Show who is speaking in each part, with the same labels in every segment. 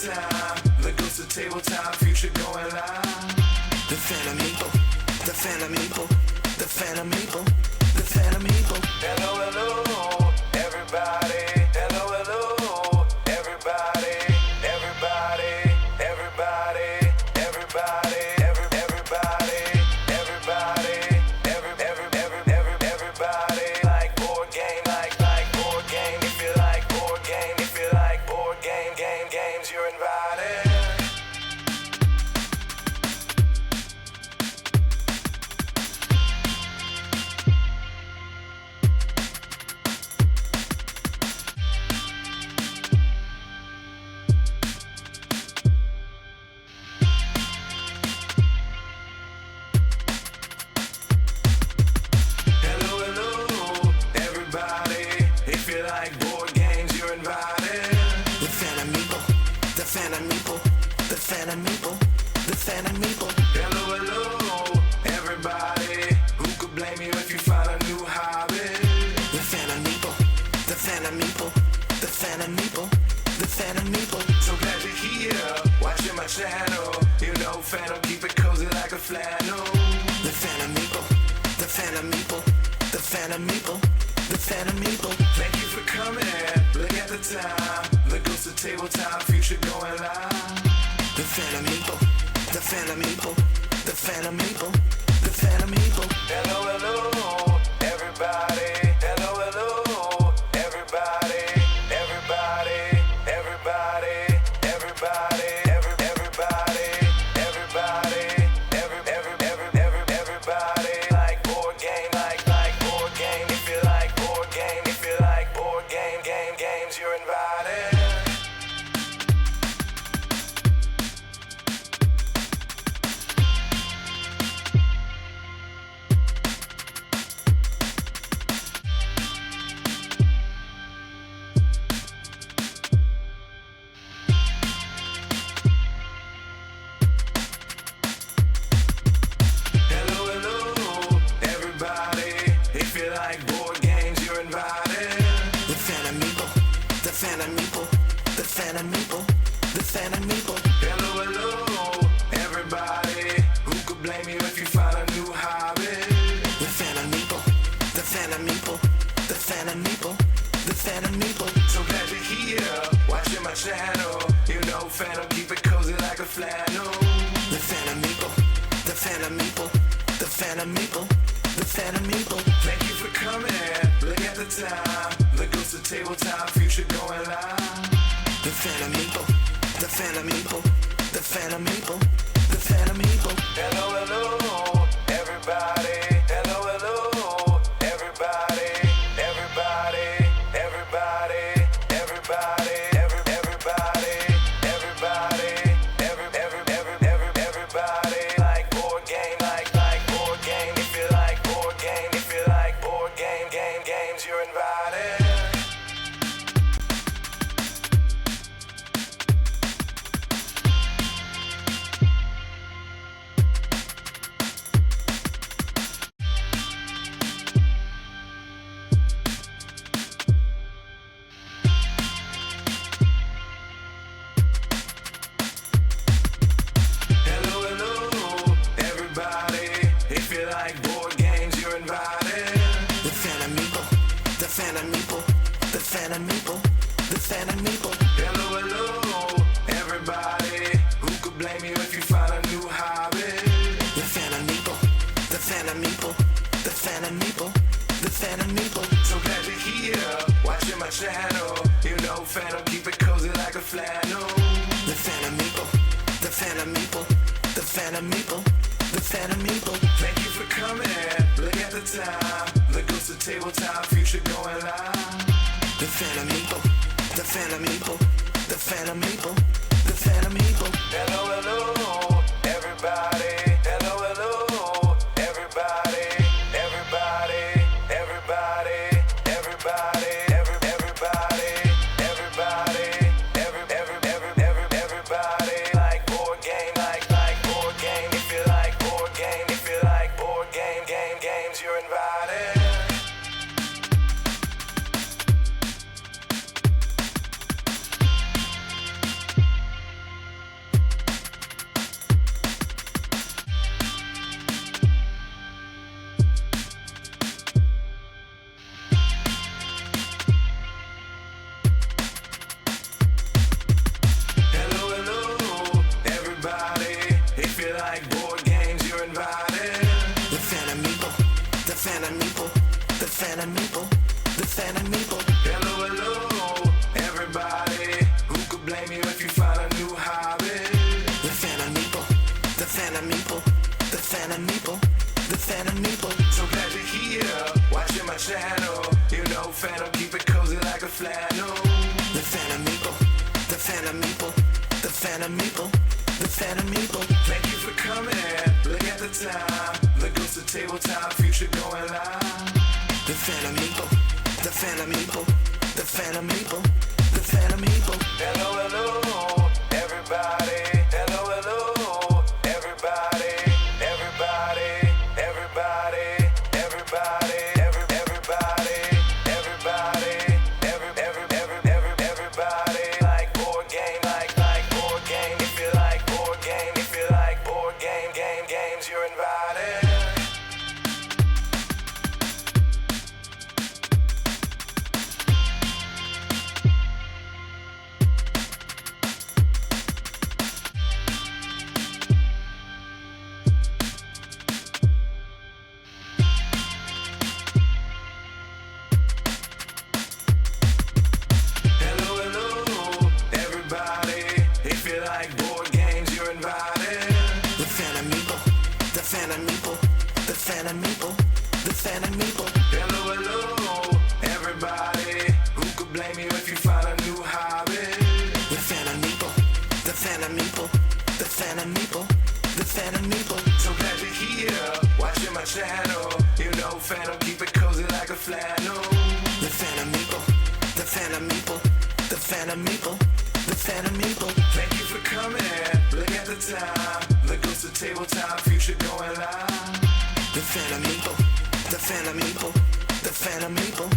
Speaker 1: time. The ghost of tabletop, future going live. The Phantom Meeple, the Phantom Meeple, the Phantom Meeple, the Phantom Meeple. Hello, hello, everybody. Hello, hello, everybody. Everybody, everybody, everybody, everybody, everybody. Like board game, like board game. If you like board game, if you like board games, you're invited. Phantom Meeple, the Phantom Meeple, the Phantom Meeple. Hello, hello, everybody. Who could blame you if you find a new hobby? The Phantom Meeple, the Phantom Meeple, the Phantom Meeple, the Phantom Meeple. So glad you're here, watching my channel. You know, Phantom, keep it cozy like a flannel. The Phantom Meeple, the Phantom Meeple, the Phantom Meeple, the Phantom Meeple. Thank you for coming. Look at the time. The ghost of tabletop, future going live. The Phantom Meeple, the Phantom Meeple, the Phantom Meeple, the Phantom Meeple. Hello, hello, everybody. Hello, hello, everybody. Everybody, everybody, everybody, everybody, everybody. Like board game, like board game. If you like board game, if you like board games, you're invited. Phantom Meeple, the Phantom Meeple, the Phantom Meeple. Hello, hello, everybody. Who could blame you if you find a new hobby? The Phantom Meeple, the Phantom Meeple, the Phantom Meeple, the Phantom Meeple. So glad you're here, watching my channel. You know, Phantom, keep it cozy like a flannel. The Phantom Meeple, the Phantom Meeple, the Phantom Meeple, the Phantom Meeple. Thank you for coming. Look at the time. The ghost of tabletop, future going live. The Phantom Meeple, the Phantom Meeple, the Phantom Meeple, the Phantom Meeple. Hello, hello, everybody. Hello, hello, everybody. Everybody, everybody, everybody, everybody, everybody. Like board game, like board game. If you like board game, if you like board games, you're invited. Phantom Meeple, the Phantom Meeple, the Phantom Meeple. Hello, hello, everybody. Who could blame you if you find a new hobby? The Phantom Meeple, the Phantom Meeple, the Phantom Meeple, the Phantom Meeple. So glad you're here, watching my channel. You know, Phantom, keep it cozy like a flannel. The Phantom Meeple, the Phantom Meeple, the Phantom Meeple, the Phantom Meeple. Thank you for coming. Look at the time. The ghost of tabletop, future going live. The Phantom Meeple, the Phantom Meeple, the Phantom Meeple, the Phantom Meeple. Hello, hello, everybody. Hello, hello, everybody. Everybody, everybody, everybody, everybody, everybody. Like board game, like board game. If you like board game, if you like board games, you're invited. Phantom Meeple. Hello, hello, everybody. Who could blame you if you find a new hobby? The Phantom Meeple, the Phantom Meeple, the Phantom Meeple, the Phantom Meeple. So glad you're here, watching my channel. You know Phantom, keep it cozy like a flannel. The Phantom Meeple, the Phantom Meeple, the Phantom Meeple, the Phantom Meeple. Thank you for coming, look at the time. The ghost of tabletop, future going live. The Phantom Meeple, the Phantom Meeple, the Phantom Meeple, the Phantom Meeple. Hello, hello, everybody. Hello, hello, everybody. Everybody, everybody, everybody, everybody, everybody. Like board game, like board game. If you like board game, if you like board games, you're invited. Phantom Meeple, the Phantom Meeple, the Phantom Meeple. Hello, hello, everybody. Who could blame you if you find a new hobby? The Phantom Meeple, the Phantom Meeple, the Phantom Meeple, the Phantom Meeple. So glad you're here, watching my channel. You know Phantom, keep it cozy like a flannel. The Phantom Meeple, the Phantom Meeple, the Phantom Meeple, the Phantom Meeple. Thank you for coming, look at the time. The ghost of tabletop, future going live. The Phantom Meeple, the Phantom Meeple, the Phantom Meeple,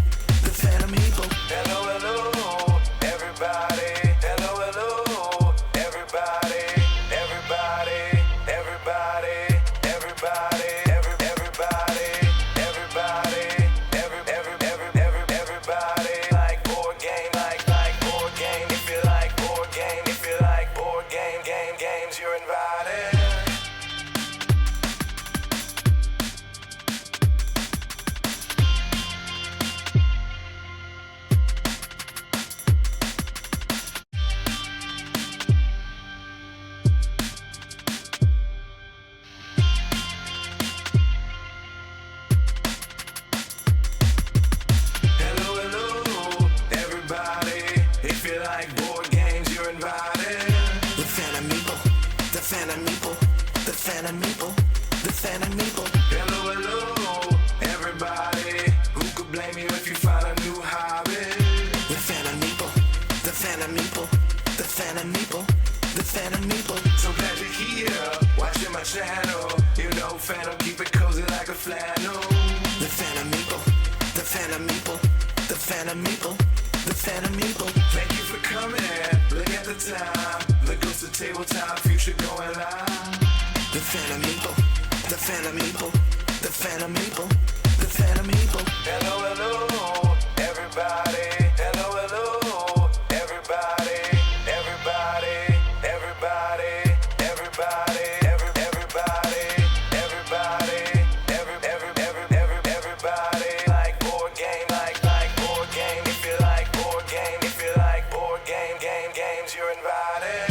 Speaker 1: the Phantom Meeple. Hello, hello, everybody. Hello, hello, everybody. Everybody, everybody, everybody, everybody, everybody. Like board game, like board game. If you like board game, if you like board games, you're invited. Phantom Meeple, the Phantom Meeple, the Phantom Meeple. Hello, hello, everybody. Who could blame you if you find a new hobby? The Phantom Meeple, the Phantom Meeple, the Phantom Meeple, the Phantom Meeple. So glad you're here, watching my channel. You know Phantom, keep it cozy like a flannel. The Phantom Meeple, the Phantom Meeple, the Phantom Meeple, the Phantom Meeple. Thank you for coming, look at the time. The ghost of tabletop, future going live. The Phantom Meeple, the Phantom Meeple, the Phantom Meeple, the Phantom Meeple. Hello, hello, everybody. Hello, hello, everybody. Everybody, everybody, everybody, everybody, everybody. Like board game, like board game. If you like board game, if you like board games, you're invited.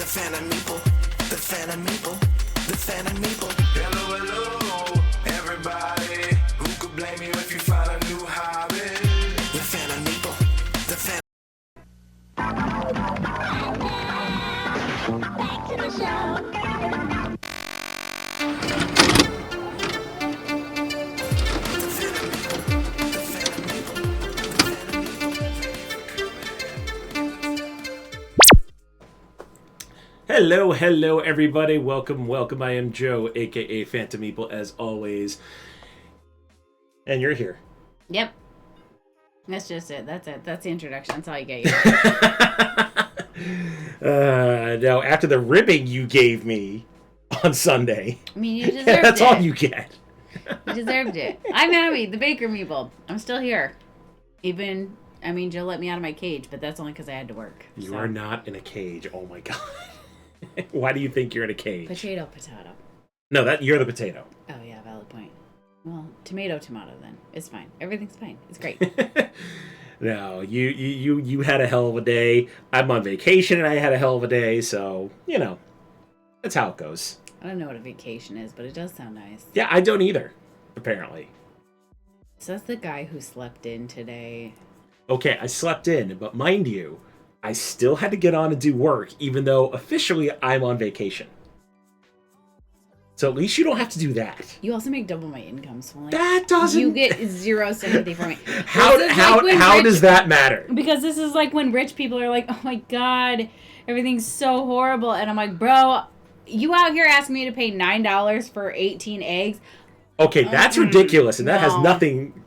Speaker 1: Phantom Meeple, the Phantom Meeple, the Phantom Meeple. Hello, hello, everybody. Who could blame you if you find a new hobby? The Phantom Meeple, the Phantom. Back to the show.
Speaker 2: Hello, everybody. Welcome. I am Joe, aka Phantom Meeple, as always. And you're here.
Speaker 3: Yep. That's just it. That's it. That's the introduction. That's all you get. Yeah.
Speaker 2: No, after the ribbing you gave me on Sunday.
Speaker 3: I mean, you deserved
Speaker 2: That's
Speaker 3: it.
Speaker 2: all you get.
Speaker 3: You deserved it. I'm Abby, the Baker Meeple. I'm still here. Jill let me out of my cage, but that's only because I had to work.
Speaker 2: You are not in a cage. Oh my god. Why do you think you're in a cage?
Speaker 3: Potato.
Speaker 2: No, you're the potato.
Speaker 3: Oh yeah, valid point. Well, tomato then. It's fine. Everything's fine. It's great.
Speaker 2: No, you had a hell of a day. I'm on vacation and I had a hell of a day, so, that's how it goes.
Speaker 3: I don't know what a vacation is, but it does sound nice.
Speaker 2: Yeah, I don't either, apparently.
Speaker 3: So that's the guy who slept in today.
Speaker 2: Okay, I slept in, but mind you, I still had to get on and do work, even though officially I'm on vacation. So at least you don't have to do that.
Speaker 3: You also make double my income, so
Speaker 2: that doesn't...
Speaker 3: You get zero sympathy for me.
Speaker 2: How does that matter?
Speaker 3: Because this is like when rich people are like, oh my god, everything's so horrible. And I'm like, bro, you out here asking me to pay $9 for 18 eggs?
Speaker 2: Okay, that's ridiculous, and that has
Speaker 3: No.
Speaker 2: nothing...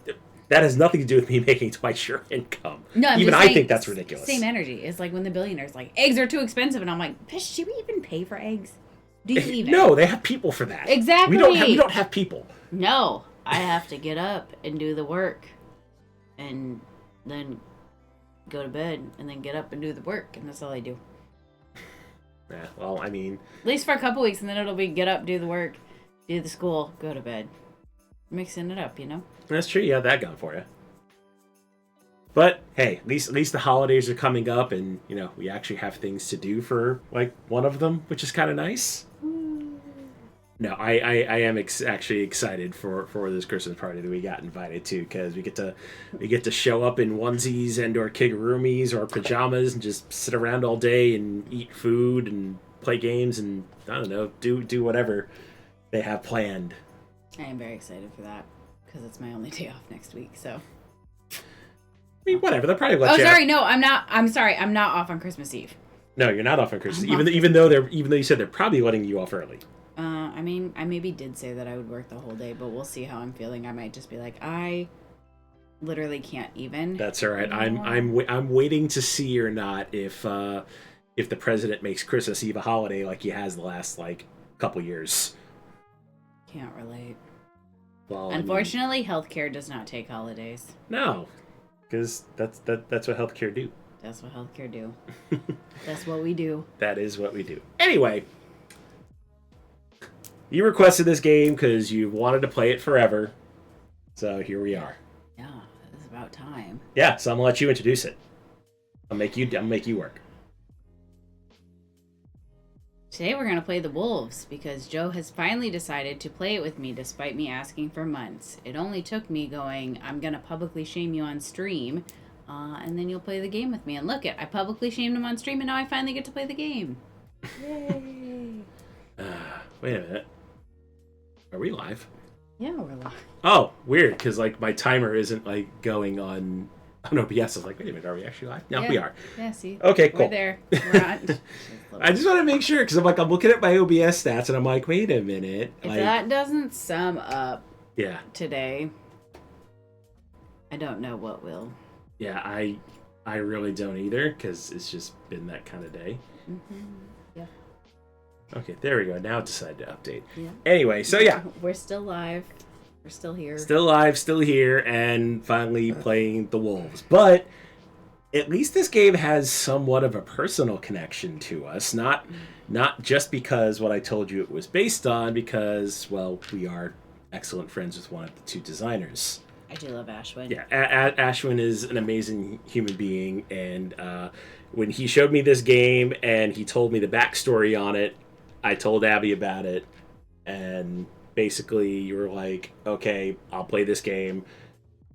Speaker 2: That has nothing to do with me making twice your income.
Speaker 3: No, I'm
Speaker 2: even
Speaker 3: just
Speaker 2: I
Speaker 3: saying,
Speaker 2: think that's ridiculous.
Speaker 3: Same energy. It's like when the billionaires like, eggs are too expensive. And I'm like, bitch, should we even pay for eggs? Do you even?
Speaker 2: No, they have people for that.
Speaker 3: Exactly.
Speaker 2: We don't have people.
Speaker 3: No, I have to get up and do the work. And then go to bed. And then get up and do the work. And that's all I do.
Speaker 2: Yeah, well, I mean...
Speaker 3: At least for a couple weeks. And then it'll be get up, do the work, do the school, go to bed. Mixing it up,
Speaker 2: That's true. You have that going for you. But hey, at least the holidays are coming up, and we actually have things to do for like one of them, which is kind of nice. No, I am actually excited for this Christmas party that we got invited to, because we get to show up in onesies and or kigurumis or pajamas and just sit around all day and eat food and play games and I don't know, do whatever they have planned.
Speaker 3: I am very excited for that because it's my only day off next week. So,
Speaker 2: I mean, whatever. They'll probably let you.
Speaker 3: Oh, sorry.
Speaker 2: out.
Speaker 3: No, I'm not. I'm sorry. I'm not off on Christmas Eve.
Speaker 2: No, you're not off on Christmas. Even though you said they're probably letting you off early.
Speaker 3: I maybe did say that I would work the whole day, but we'll see how I'm feeling. I might just be like, I literally can't even.
Speaker 2: That's all right. I'm waiting to see or not if the president makes Christmas Eve a holiday like he has the last couple years.
Speaker 3: Can't relate.
Speaker 2: Well,
Speaker 3: unfortunately, healthcare does not take holidays.
Speaker 2: No, because that's what healthcare do.
Speaker 3: That's what healthcare do. That's what we do.
Speaker 2: That is what we do. Anyway, you requested this game because you wanted to play it forever, so here we are.
Speaker 3: Yeah, it's about time.
Speaker 2: Yeah, so I'm gonna let you introduce it. I'll make you work.
Speaker 3: Today we're going to play the Wolves because Joe has finally decided to play it with me despite me asking for months. It only took me going, I'm going to publicly shame you on stream, and then you'll play the game with me. And look, I publicly shamed him on stream, and now I finally get to play the game. Yay!
Speaker 2: Wait a minute. Are we live?
Speaker 3: Yeah, we're live.
Speaker 2: Oh, weird, because my timer isn't going on OBS. I was like, wait a minute, are we actually live? No,
Speaker 3: yeah.
Speaker 2: We are.
Speaker 3: Yeah, see?
Speaker 2: Okay, cool.
Speaker 3: We're there. We're on.
Speaker 2: I just want to make sure, because I'm looking at my OBS stats, and I'm like, wait a minute.
Speaker 3: If that doesn't sum up today, I don't know what will.
Speaker 2: Yeah, I really don't either, because it's just been that kind of day.
Speaker 3: Mm-hmm. Yeah.
Speaker 2: Okay, there we go. Now it decided to update.
Speaker 3: Yeah.
Speaker 2: Anyway, so yeah.
Speaker 3: We're still live. We're still here.
Speaker 2: Still live, still here, and finally playing the Wolves. But at least this game has somewhat of a personal connection to us. Not just because what I told you it was based on, because, well, we are excellent friends with one of the two designers.
Speaker 3: I do love Ashwin.
Speaker 2: Yeah, Ashwin is an amazing human being, and when he showed me this game and he told me the backstory on it, I told Abby about it, and basically you were like, okay, I'll play this game,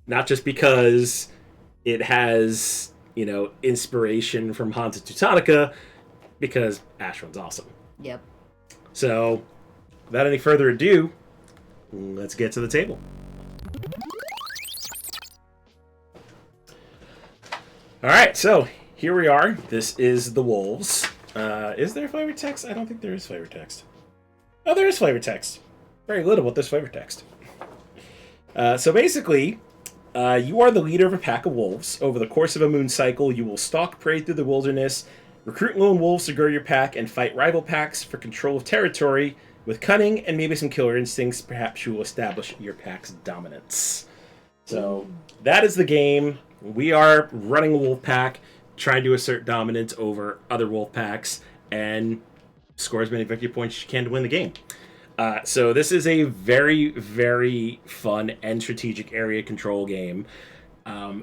Speaker 2: not just because it has, inspiration from Haunted Teutonica, because Ashwin's awesome.
Speaker 3: Yep.
Speaker 2: So, without any further ado, let's get to the table. Alright, so here we are. This is the Wolves. Is there flavor text? I don't think there is flavor text. Oh, there is flavor text. Very little, but there's flavor text. So basically, You are the leader of a pack of wolves. Over the course of a moon cycle, you will stalk prey through the wilderness, recruit lone wolves to grow your pack, and fight rival packs for control of territory. With cunning and maybe some killer instincts, perhaps you will establish your pack's dominance. So that is the game. We are running a wolf pack, trying to assert dominance over other wolf packs, and score as many victory points as you can to win the game. So this is a very, very fun and strategic area control game.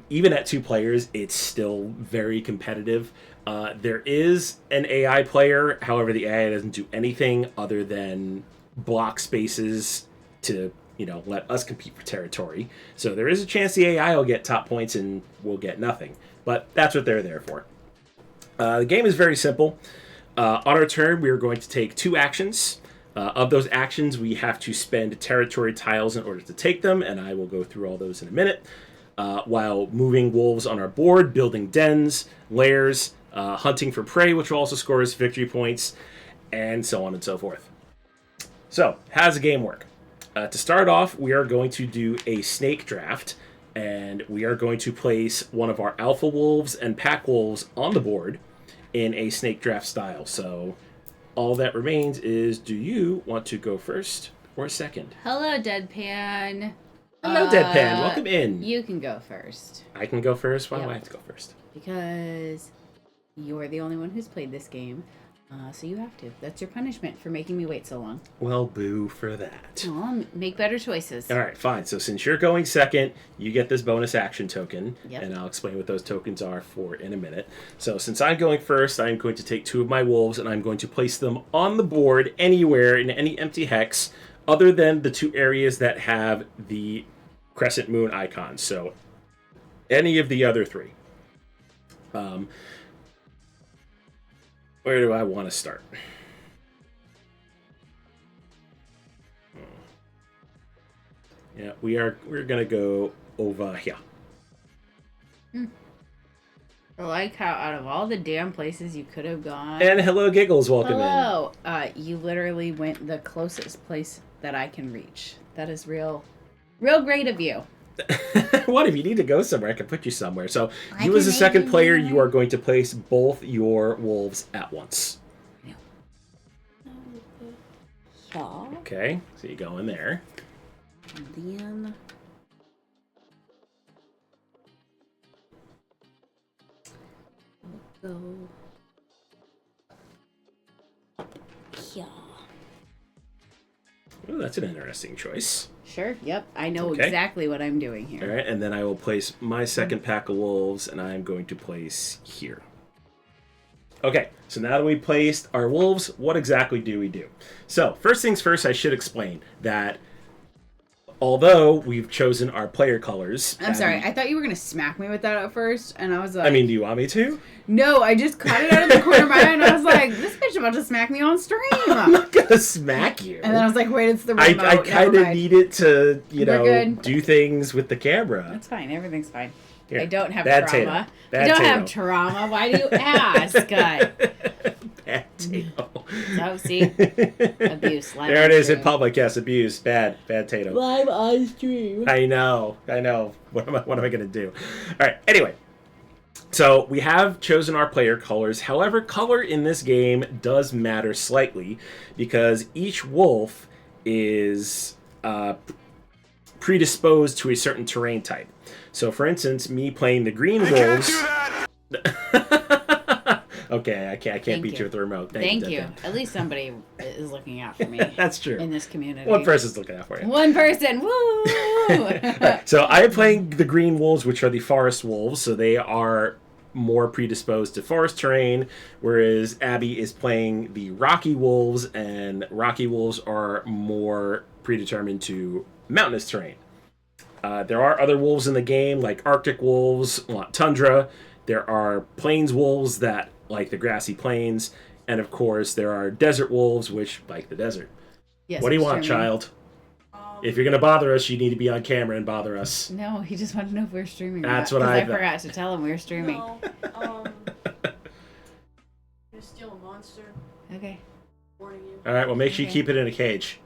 Speaker 2: Even at 2 players, it's still very competitive. There is an AI player, however, the AI doesn't do anything other than block spaces to, let us compete for territory. So there is a chance the AI will get top points and we'll get nothing. But that's what they're there for. The game is very simple. On our turn, we are going to take 2 actions. Of those actions, we have to spend territory tiles in order to take them, and I will go through all those in a minute. While moving wolves on our board, building dens, lairs, hunting for prey, which will also score us victory points, and so on and so forth. So, how does the game work? To start off, we are going to do a snake draft, and we are going to place one of our alpha wolves and pack wolves on the board in a snake draft style. So, all that remains is, do you want to go first or second?
Speaker 3: Hello, Deadpan.
Speaker 2: Hello, Deadpan. Welcome in.
Speaker 3: You can go first.
Speaker 2: I can go first? Why do
Speaker 3: Yep.
Speaker 2: I have to go first?
Speaker 3: Because you're the only one who's played this game. So you have to. That's your punishment for making me wait so long.
Speaker 2: Well, boo for that.
Speaker 3: Oh, make better choices.
Speaker 2: All right, fine. So since you're going second, you get this bonus action token,
Speaker 3: Yep.
Speaker 2: and I'll explain what those tokens are for in a minute. So since I'm going first, I'm going to take 2 of my wolves, and I'm going to place them on the board anywhere in any empty hex other than the 2 areas that have the crescent moon icons. So any of the other 3. Where do I want to start? Yeah, we're gonna go over here.
Speaker 3: I like how out of all the damn places you could have gone.
Speaker 2: And hello, Giggles, welcome
Speaker 3: Hello. You literally went the closest place that I can reach. That is real great of you.
Speaker 2: in. What if you need to go somewhere? I can put you somewhere. So
Speaker 3: I
Speaker 2: you as a
Speaker 3: can
Speaker 2: second
Speaker 3: make
Speaker 2: player,
Speaker 3: you
Speaker 2: you are going to place both your wolves at once.
Speaker 3: Yeah.
Speaker 2: Okay, so you go in there.
Speaker 3: And then we'll go. Yeah.
Speaker 2: Ooh, that's an interesting choice.
Speaker 3: Sure. Yep. I know
Speaker 2: Okay.
Speaker 3: exactly what I'm doing here.
Speaker 2: All right, and then I will place my second pack of wolves, and I'm going to place here. Okay, so now that we placed our wolves, what exactly do we do? So, first things first, I should explain that although we've chosen our player colors...
Speaker 3: I'm sorry. I thought you were going to smack me with that at first, and I was like...
Speaker 2: I mean, do you want me to?
Speaker 3: No, I just caught it out of the corner of my eye, and I was like, this bitch about to smack me on stream.
Speaker 2: I'm not gonna smack you.
Speaker 3: And then I was like, wait, it's the remote.
Speaker 2: I kind of need it to,
Speaker 3: We're good.
Speaker 2: do things with the camera.
Speaker 3: That's fine. Everything's fine.
Speaker 2: Here,
Speaker 3: I don't have
Speaker 2: bad
Speaker 3: trauma.
Speaker 2: tato.
Speaker 3: I
Speaker 2: Bad
Speaker 3: don't
Speaker 2: tato.
Speaker 3: have trauma. Why do you ask?
Speaker 2: Bad tato.
Speaker 3: So, see? Abuse. Live
Speaker 2: There
Speaker 3: on
Speaker 2: it is in
Speaker 3: stream.
Speaker 2: public. Yes, abuse. Bad tato.
Speaker 3: Live on stream.
Speaker 2: I know. What am I going to do? All right. Anyway, so we have chosen our player colors. However, color in this game does matter slightly because each wolf is predisposed to a certain terrain type. So, for instance, me playing the green wolves. Okay, I can't
Speaker 3: Thank
Speaker 2: beat
Speaker 3: you.
Speaker 2: you with the remote.
Speaker 3: Thank you.
Speaker 2: Deadpan.
Speaker 3: At least somebody is looking out for me
Speaker 2: That's true.
Speaker 3: in this community.
Speaker 2: One person's looking out for you.
Speaker 3: One person. Woo!
Speaker 2: So I am playing the green wolves, which are the forest wolves. So they are more predisposed to forest terrain, whereas Abby is playing the rocky wolves, and rocky wolves are more predetermined to mountainous terrain. There are other wolves in the game, like Arctic wolves, want tundra. There are plains wolves that like the grassy plains, and of course there are desert wolves, which like the desert.
Speaker 3: Yes,
Speaker 2: What do you want,
Speaker 3: streaming.
Speaker 2: child? If you're gonna bother us, you need to be on camera and bother us.
Speaker 3: No, he just wanted to know if we were streaming. or
Speaker 2: That's
Speaker 3: not,
Speaker 2: what
Speaker 3: 'cause
Speaker 2: I
Speaker 3: I
Speaker 2: thought.
Speaker 3: forgot to tell him we were streaming.
Speaker 4: No, you're still a monster.
Speaker 3: Okay.
Speaker 4: Warning you.
Speaker 2: All right, well, make sure you
Speaker 3: Okay.
Speaker 2: keep it in a cage.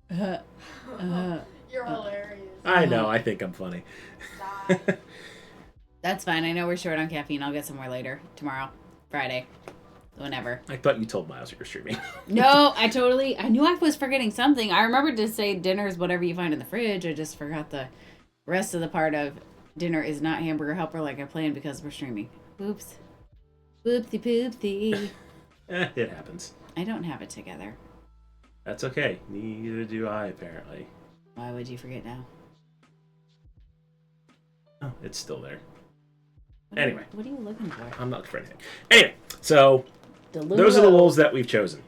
Speaker 4: You're hilarious.
Speaker 2: I know. I think I'm funny.
Speaker 3: That's fine. I know we're short on caffeine. I'll get some more later. Tomorrow. Friday. Whenever.
Speaker 2: I thought you told Miles you were streaming.
Speaker 3: No, I knew I was forgetting something. I remembered to say dinner is whatever you find in the fridge. I just forgot the rest of the part of dinner is not hamburger helper like I planned because we're streaming. Oops. Whoopsie poopsie.
Speaker 2: It happens.
Speaker 3: I don't have it together.
Speaker 2: That's okay. Neither do I, apparently.
Speaker 3: Why would you forget now?
Speaker 2: Oh, it's still there.
Speaker 3: What are you looking for?
Speaker 2: I'm not for anything. Anyway, so those are the wolves that we've chosen.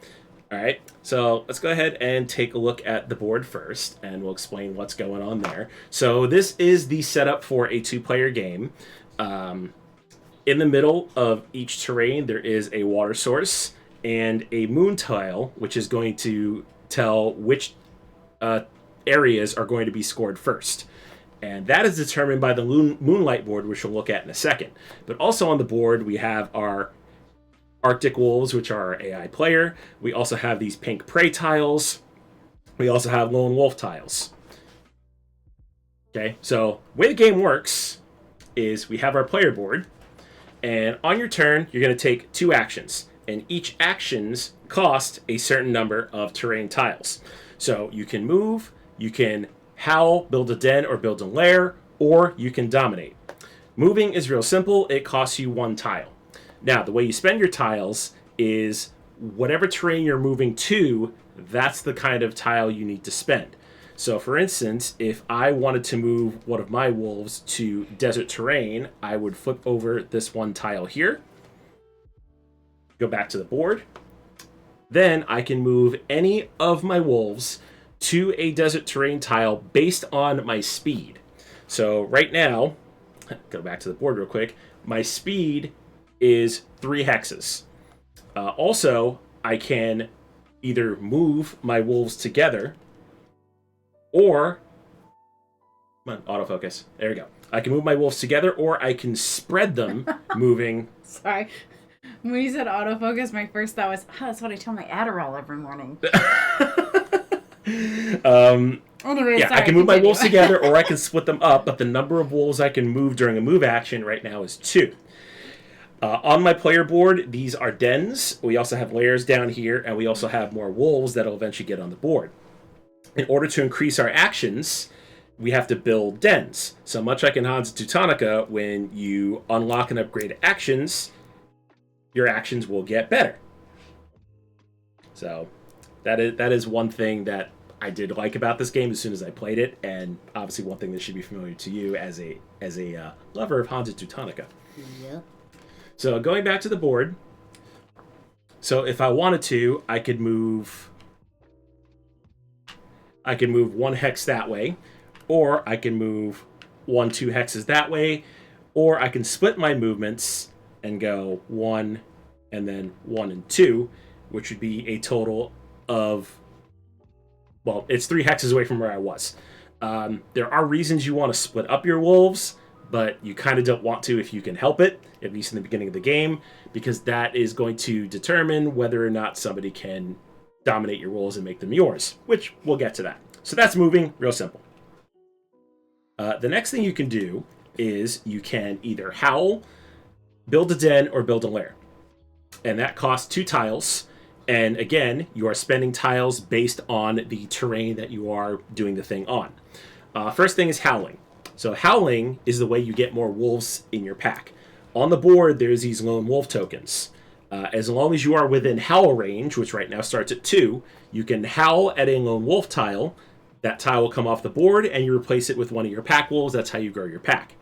Speaker 2: All right, so let's go ahead and take a look at the board first, and we'll explain what's going on there. So this is the setup for a 2-player game. In the middle of each terrain, there is a water source and a moon tile, which is going to tell which areas are going to be scored first. And that is determined by the Moonlight board, which we'll look at in a second. But also on the board, we have our Arctic Wolves, which are our AI player. We also have these pink prey tiles. We also have lone wolf tiles. Okay, so the way the game works is we have our player board. And on your turn, you're going to take 2 actions. And each actions cost a certain number of terrain tiles. So you can move, you can howl, build a den, or build a lair, or you can dominate. Moving is real simple. It costs you 1 tile. Now, the way you spend your tiles is whatever terrain you're moving to, that's the kind of tile you need to spend. So, for instance, if I wanted to move one of my wolves to desert terrain, I would flip over this 1 tile here, go back to the board. Then I can move any of my wolves to a desert terrain tile based on my speed. So right now, go back to the board real quick, my speed is 3 hexes. Also, I can either move my wolves together or... Come on, autofocus. There we go. I can move my wolves together or I can spread them moving...
Speaker 3: Sorry. When you said autofocus, my first thought was, that's what I tell my Adderall every morning. Anyway,
Speaker 2: yeah,
Speaker 3: sorry,
Speaker 2: I can move my wolves together or I can split them up, but the number of wolves I can move during a move action right now is 2. On my player board, these are dens. We also have lairs down here, and we also have more wolves that'll eventually get on the board. In order to increase our actions, we have to build dens. So much like in Haus and Teutonica, when you unlock and upgrade actions, your actions will get better. So that is one thing that I did like about this game as soon as I played it, and obviously one thing that should be familiar to you as a lover of Haus and Teutonica.
Speaker 3: Yep.
Speaker 2: So going back to the board, so if I wanted to, I could move 1 hex that way, or I can move 2 hexes that way, or I can split my movements and go 1 and then 1 and 2, which would be a total of, well, it's 3 hexes away from where I was. There are reasons you want to split up your wolves, but you kind of don't want to if you can help it, at least in the beginning of the game, because that is going to determine whether or not somebody can dominate your wolves and make them yours, which we'll get to that. So that's moving, real simple. The next thing you can do is you can either howl, build a den, or build a lair. And that costs 2 tiles. And again, you are spending tiles based on the terrain that you are doing the thing on. First thing is howling. So howling is the way you get more wolves in your pack. On the board, there's these lone wolf tokens. As long as you are within howl range, which right now starts at 2, you can howl at a lone wolf tile. That tile will come off the board, and you replace it with one of your pack wolves. That's how you grow your pack.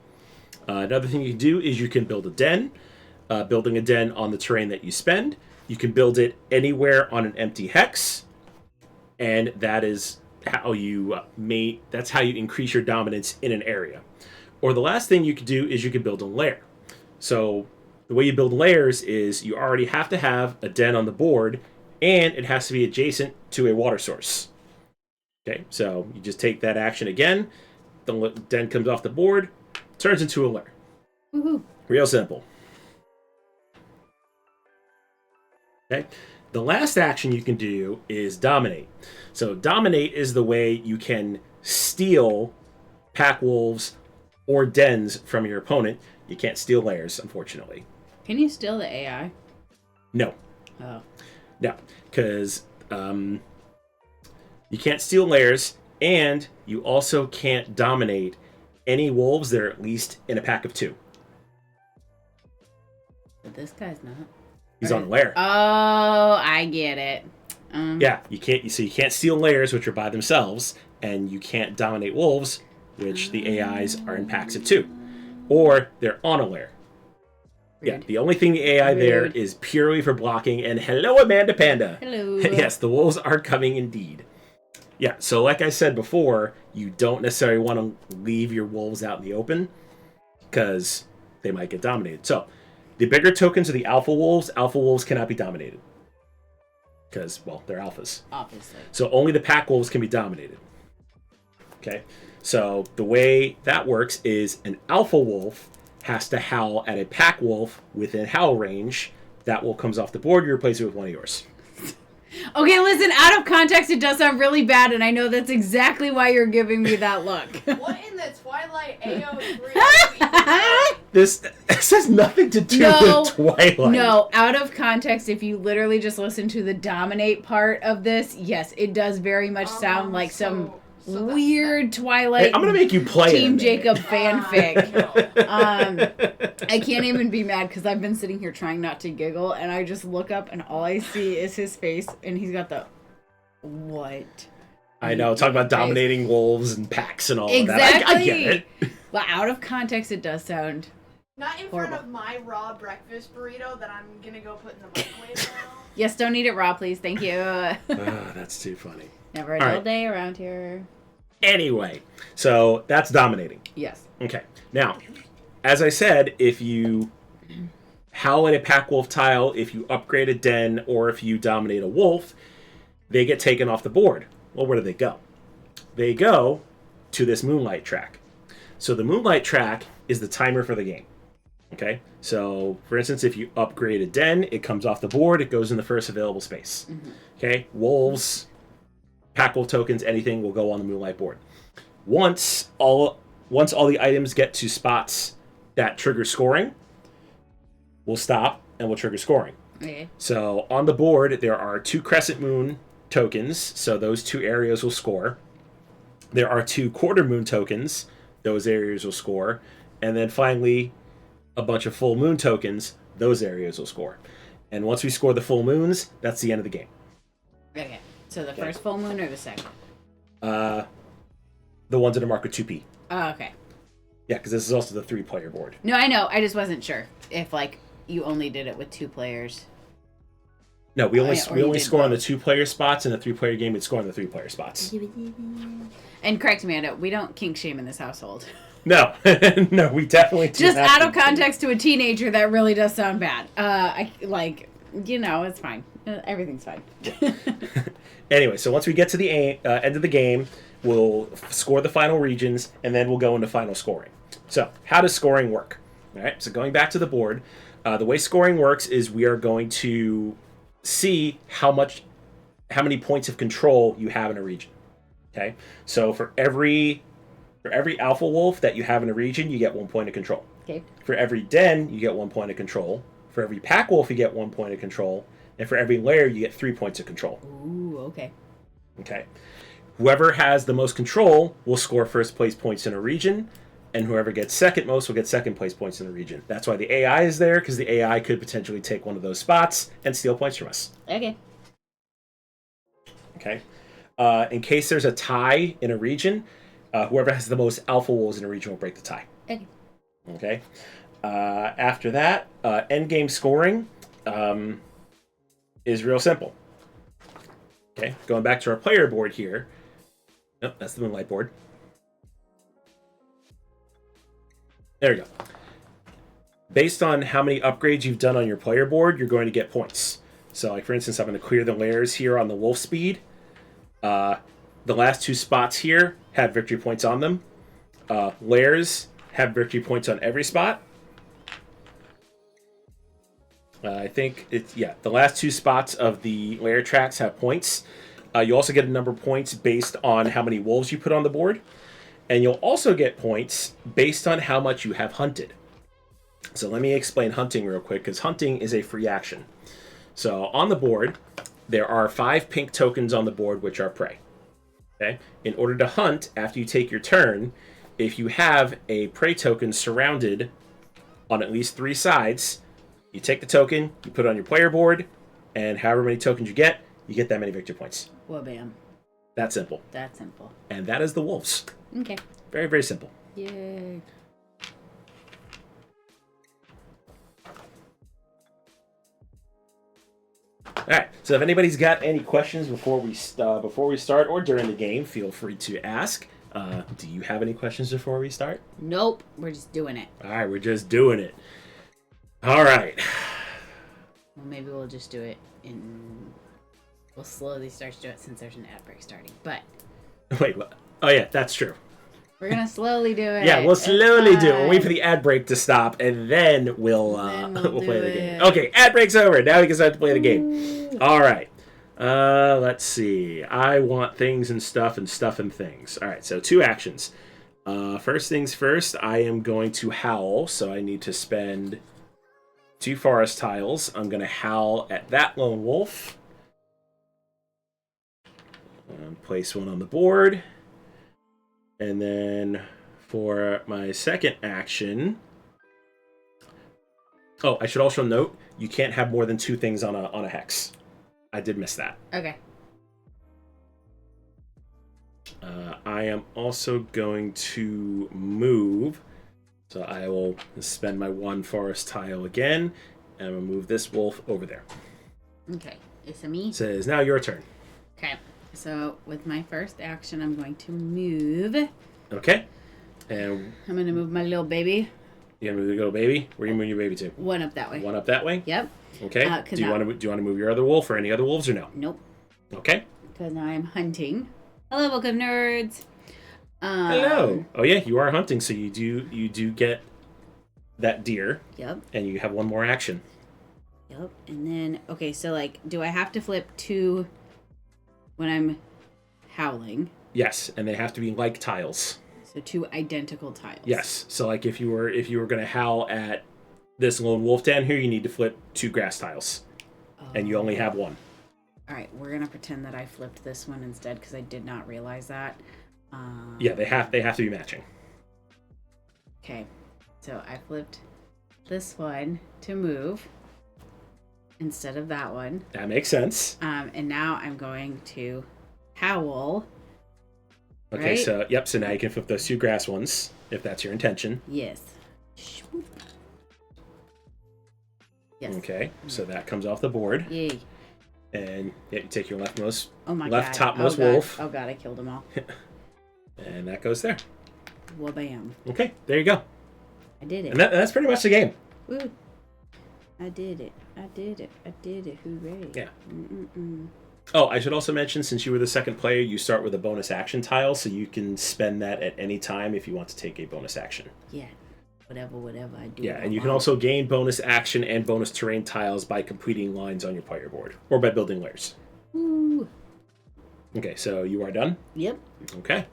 Speaker 2: Another thing you can do is you can build a den. Building a den on the terrain that you spend. You can build it anywhere on an empty hex, and that is how you that's how you increase your dominance in an area. Or the last thing you could do is you could build a lair. So the way you build lairs is you already have to have a den on the board, and it has to be adjacent to a water source. Okay, so you just take that action again, the den comes off the board, turns into a lair.
Speaker 3: Woohoo.
Speaker 2: Real simple. Okay. The last action you can do is dominate. So dominate is the way you can steal pack wolves, or dens from your opponent. You can't steal lairs, unfortunately.
Speaker 3: Can you steal the AI?
Speaker 2: No.
Speaker 3: Oh.
Speaker 2: No, because you can't steal lairs, and you also can't dominate any wolves that are at least in a pack of 2.
Speaker 3: But this guy's not.
Speaker 2: He's on a lair.
Speaker 3: Oh, I get it.
Speaker 2: Yeah, you can't. So you can't steal lairs, which are by themselves, and you can't dominate wolves, which the AIs are in packs of 2, or they're on a lair. Yeah, the only thing the AI there is purely for blocking. And hello, Amanda Panda.
Speaker 3: Hello.
Speaker 2: Yes, the wolves are coming indeed. Yeah, so like I said before, you don't necessarily want to leave your wolves out in the open because they might get dominated. So the bigger tokens are the alpha wolves. Alpha wolves cannot be dominated because, well, they're alphas.
Speaker 3: Obviously.
Speaker 2: So only the pack wolves can be dominated. Okay, so the way that works is an alpha wolf has to howl at a pack wolf within howl range. That wolf comes off the board, you replace it with one of yours.
Speaker 3: Okay, listen, out of context, it does sound really bad, and I know that's exactly why you're giving me that look.
Speaker 4: What in the Twilight AO3?
Speaker 2: This has nothing to do with Twilight.
Speaker 3: No, out of context, if you literally just listen to the dominate part of this, yes, it does very much sound like some weird Twilight.
Speaker 2: Hey, I'm gonna make you play
Speaker 3: Team
Speaker 2: it
Speaker 3: Jacob fanfic.
Speaker 4: No.
Speaker 3: I can't even be mad because I've been sitting here trying not to giggle, and I just look up and all I see is his face, and he's got the what?
Speaker 2: I know, talking about dominating wolves and packs and all of that.
Speaker 3: Exactly.
Speaker 2: I get it.
Speaker 3: Well, out of context, it does sound
Speaker 4: Not in
Speaker 3: horrible.
Speaker 4: front of my raw breakfast burrito that I'm gonna go put in the microwave now.
Speaker 3: Yes, don't eat it raw, please. Thank you.
Speaker 2: That's too funny.
Speaker 3: Never a
Speaker 2: All
Speaker 3: dull
Speaker 2: right.
Speaker 3: day around here.
Speaker 2: Anyway, so that's dominating.
Speaker 3: Yes.
Speaker 2: Okay. Now, as I said, if you howl at a pack wolf tile, if you upgrade a den, or if you dominate a wolf, they get taken off the board. Well, where do they go? They go to this moonlight track. So the moonlight track is the timer for the game. Okay? So, for instance, if you upgrade a den, it comes off the board, it goes in the first available space. Okay? Wolves, pack wolf tokens, anything will go on the moonlight board. Once all the items get to spots that trigger scoring, we'll stop and we'll trigger scoring.
Speaker 3: Okay.
Speaker 2: So on the board, there are 2 crescent moon tokens, so those 2 areas will score. There are 2 quarter moon tokens, those areas will score. And then finally, a bunch of full moon tokens, those areas will score. And once we score the full moons, that's the end of the game.
Speaker 3: Okay. So the first full moon or the second?
Speaker 2: The ones that are marked with 2P.
Speaker 3: Oh, okay.
Speaker 2: Yeah, because this is also the 3-player board.
Speaker 3: No, I know. I just wasn't sure if like you only did it with 2 players.
Speaker 2: No, we only
Speaker 3: or you did
Speaker 2: score on the
Speaker 3: both.
Speaker 2: 2-player spots, and the 3-player game we'd score on the 3-player spots.
Speaker 3: And correct, Amanda, we don't kink shame in this household.
Speaker 2: No, no, we definitely do
Speaker 3: Just
Speaker 2: not
Speaker 3: out of
Speaker 2: do that.
Speaker 3: context to a teenager, that really does sound bad. It's fine. Everything's fine.
Speaker 2: Anyway, so once we get to the end of the game, we'll score the final regions, and then we'll go into final scoring. So, how does scoring work? All right, so going back to the board, the way scoring works is we are going to see how many points of control you have in a region. Okay, so for every alpha wolf that you have in a region, you get 1 point of control.
Speaker 3: Okay.
Speaker 2: For every den, you get 1 point of control. For every pack wolf, you get 1 point of control. And for every lair, you get 3 points of control.
Speaker 3: Ooh, okay.
Speaker 2: Okay. Whoever has the most control will score first place points in a region, and whoever gets second most will get second place points in the region. That's why the AI is there, because the AI could potentially take one of those spots and steal points from us.
Speaker 3: Okay.
Speaker 2: Okay. In case there's a tie in a region, whoever has the most alpha wolves in a region will break the tie.
Speaker 3: Okay.
Speaker 2: Okay. After that, end game scoring is real simple. Okay, going back to our player board here. Nope, that's the moonlight board. There we go. Based on how many upgrades you've done on your player board, you're going to get points. So, like for instance, I'm going to clear the lairs here on the wolf speed. The last 2 spots here have victory points on them. Lairs have victory points on every spot. I think the last 2 spots of the lair tracks have points. You also get a number of points based on how many wolves you put on the board. And you'll also get points based on how much you have hunted. So let me explain hunting real quick, because hunting is a free action. So on the board, there are 5 pink tokens on the board, which are prey. Okay? In order to hunt, after you take your turn, if you have a prey token surrounded on at least 3 sides, you take the token, you put it on your player board, and however many tokens you get that many victory points.
Speaker 3: Well, bam.
Speaker 2: That simple.
Speaker 3: That's simple.
Speaker 2: And that is the wolves.
Speaker 3: Okay.
Speaker 2: Very, very simple.
Speaker 3: Yay.
Speaker 2: All right. So if anybody's got any questions before we start or during the game, feel free to ask. Do you have any questions before we start?
Speaker 3: Nope. We're just doing it.
Speaker 2: All right, we're just doing it. All right.
Speaker 3: Well, maybe we'll just do it in... We'll slowly start to do it since there's an ad break starting. But
Speaker 2: Wait. What? Oh yeah, that's true.
Speaker 3: we're gonna slowly do it.
Speaker 2: Yeah, we'll slowly do it. We'll
Speaker 3: fine.
Speaker 2: wait for the ad break to stop, and then we'll
Speaker 3: we'll
Speaker 2: play the
Speaker 3: do
Speaker 2: game.
Speaker 3: it.
Speaker 2: Okay, ad break's over. Now we can start to play the game. All right. Let's see. I want things and stuff and things. All right, so 2 actions. First things first, I am going to howl, so I need to spend 2 forest tiles. I'm going to howl at that lone wolf. Place one on the board. And then for my second action... Oh, I should also note, you can't have more than 2 things on a hex. I did miss that.
Speaker 3: Okay.
Speaker 2: I am also going to move. So I will spend my 1 forest tile again. And I'm going to move this wolf over there.
Speaker 3: Okay. It's a me?
Speaker 2: So it is now your turn.
Speaker 3: Okay. So with my first action, I'm going to move.
Speaker 2: Okay. And
Speaker 3: I'm going to move my little baby.
Speaker 2: you're going to move the little baby? Where are you moving your baby to?
Speaker 3: One up that way.
Speaker 2: One up that way?
Speaker 3: Yep.
Speaker 2: Okay.
Speaker 3: 'cause
Speaker 2: Do you
Speaker 3: now-
Speaker 2: want to move your other wolf or any other wolves or no?
Speaker 3: Nope.
Speaker 2: Okay.
Speaker 3: Because now I'm hunting. Hello, welcome nerds.
Speaker 2: Hello. Oh yeah, you are hunting, so you do get that deer,
Speaker 3: Yep.
Speaker 2: and you have 1 more action.
Speaker 3: Yep. And then, okay, so like, do I have to flip 2 when I'm howling?
Speaker 2: Yes, and they have to be like tiles.
Speaker 3: So 2 identical tiles.
Speaker 2: Yes. So like if you were going to howl at this lone wolf down here, you need to flip 2 grass tiles, and you only have 1.
Speaker 3: All right, we're gonna pretend that I flipped this one instead because I did not realize that.
Speaker 2: Yeah, they have to be matching.
Speaker 3: Okay, so I flipped this one to move instead of that one.
Speaker 2: That makes sense.
Speaker 3: And now I'm going to howl.
Speaker 2: Okay,
Speaker 3: Right?
Speaker 2: so yep. So now you can flip those 2 grass ones if that's your intention.
Speaker 3: Yes. Swoop. Yes.
Speaker 2: Okay, so that comes off the board,
Speaker 3: Yay.
Speaker 2: and yeah, you take your leftmost,
Speaker 3: Oh my
Speaker 2: left
Speaker 3: god.
Speaker 2: topmost
Speaker 3: oh god.
Speaker 2: wolf,
Speaker 3: Oh god, I killed them all.
Speaker 2: and that goes there.
Speaker 3: Well, bam.
Speaker 2: Okay, there you go.
Speaker 3: I did it.
Speaker 2: And that's pretty much the game.
Speaker 3: Woo. I did it. I did it. I did it. Hooray.
Speaker 2: Yeah.
Speaker 3: Mm-mm-mm.
Speaker 2: Oh, I should also mention, since you were the second player, you start with a bonus action tile, so you can spend that at any time if you want to take a bonus action.
Speaker 3: Yeah. Whatever I do.
Speaker 2: Yeah, and you can also gain bonus action and bonus terrain tiles by completing lines on your player board, or by building layers.
Speaker 3: Woo.
Speaker 2: Okay, so you are done?
Speaker 3: Yep.
Speaker 2: Okay.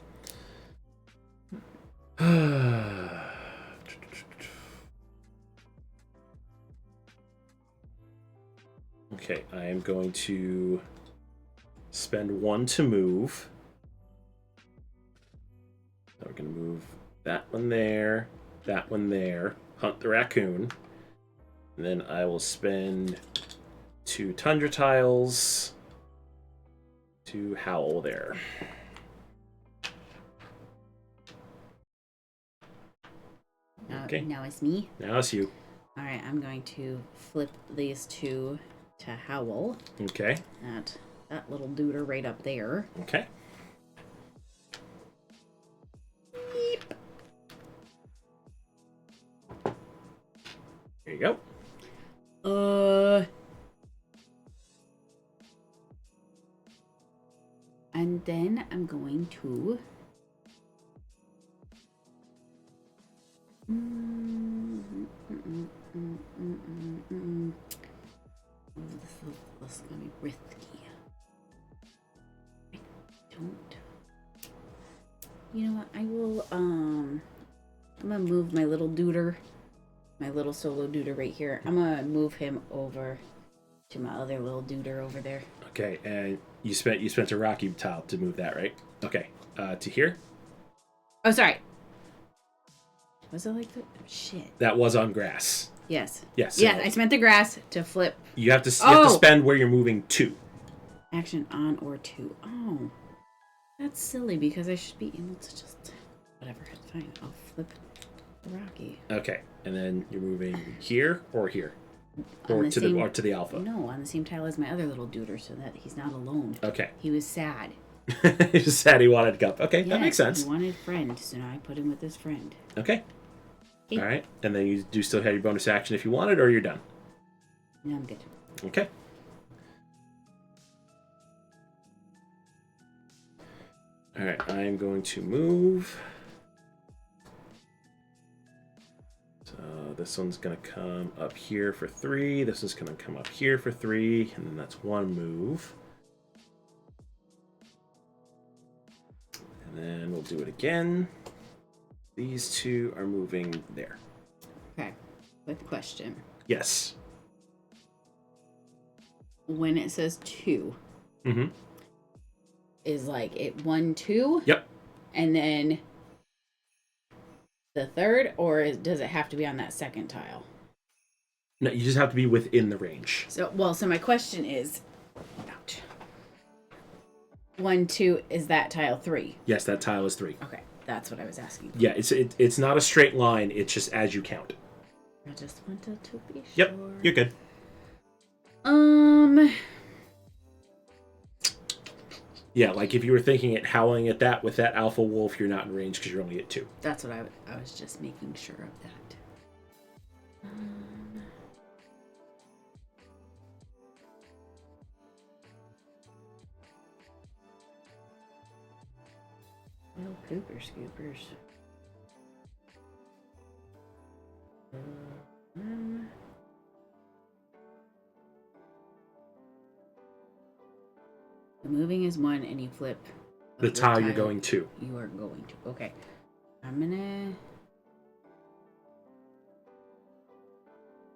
Speaker 2: Okay, I am going to spend 1 to move. So we're going to move that one there, hunt the raccoon. And then I will spend 2 tundra tiles to howl there. Okay.
Speaker 3: Now it's me.
Speaker 2: Now it's you.
Speaker 3: All right, I'm going to flip these 2 to howl.
Speaker 2: Okay.
Speaker 3: That little duder right up there.
Speaker 2: Okay. There you go.
Speaker 3: And then I'm going to This is gonna be risky. I don't You know what? I will, I'm gonna move my little duder, my little solo duder right here. I'm gonna move him over to my other little duder over there.
Speaker 2: Okay, and you spent a rocky tile to move that, right? Okay, to here.
Speaker 3: Oh, sorry. Was it like that? Shit.
Speaker 2: That was on grass.
Speaker 3: Yes.
Speaker 2: Yes.
Speaker 3: Yeah, I spent the grass to flip.
Speaker 2: You have to spend where you're moving to.
Speaker 3: Action on or to. Oh. That's silly because I should be able to just... Whatever, it's fine. I'll flip the Rocky.
Speaker 2: Okay, and then you're moving here or here? Or to the alpha?
Speaker 3: No, on the same tile as my other little duder so that he's not alone.
Speaker 2: Okay.
Speaker 3: He was sad.
Speaker 2: He was sad he wanted to go up. Okay,
Speaker 3: Yes,
Speaker 2: that makes sense.
Speaker 3: He wanted a friend, so now I put him with his friend.
Speaker 2: Okay. All right, and then you do still have your bonus action if you want it, or you're done?
Speaker 3: No, I'm good.
Speaker 2: Okay. All right, I'm going to move. So this one's going to come up here for 3. This is going to come up here for 3, and then that's 1 move. And then we'll do it again. These 2 are moving there.
Speaker 3: Okay, with question.
Speaker 2: Yes.
Speaker 3: When it says 2,
Speaker 2: Mm-hmm.
Speaker 3: is like it 1, 2?
Speaker 2: Yep.
Speaker 3: And then the third, or does it have to be on that second tile?
Speaker 2: No, you just have to be within the range.
Speaker 3: So my question is, ouch. 1, 2, is that tile 3?
Speaker 2: Yes, that tile is 3.
Speaker 3: Okay, that's what I was asking.
Speaker 2: Yeah, it's not a straight line. It's just as you count.
Speaker 3: I just wanted to be sure.
Speaker 2: Yep, you're good. Yeah, like if you were thinking it howling at that with that alpha wolf, you're not in range because you're only at 2.
Speaker 3: That's what I was just making sure of that. Little pooper scoopers. The moving is 1, and you flip.
Speaker 2: The tile you're going to.
Speaker 3: You are going to. Okay. I'm gonna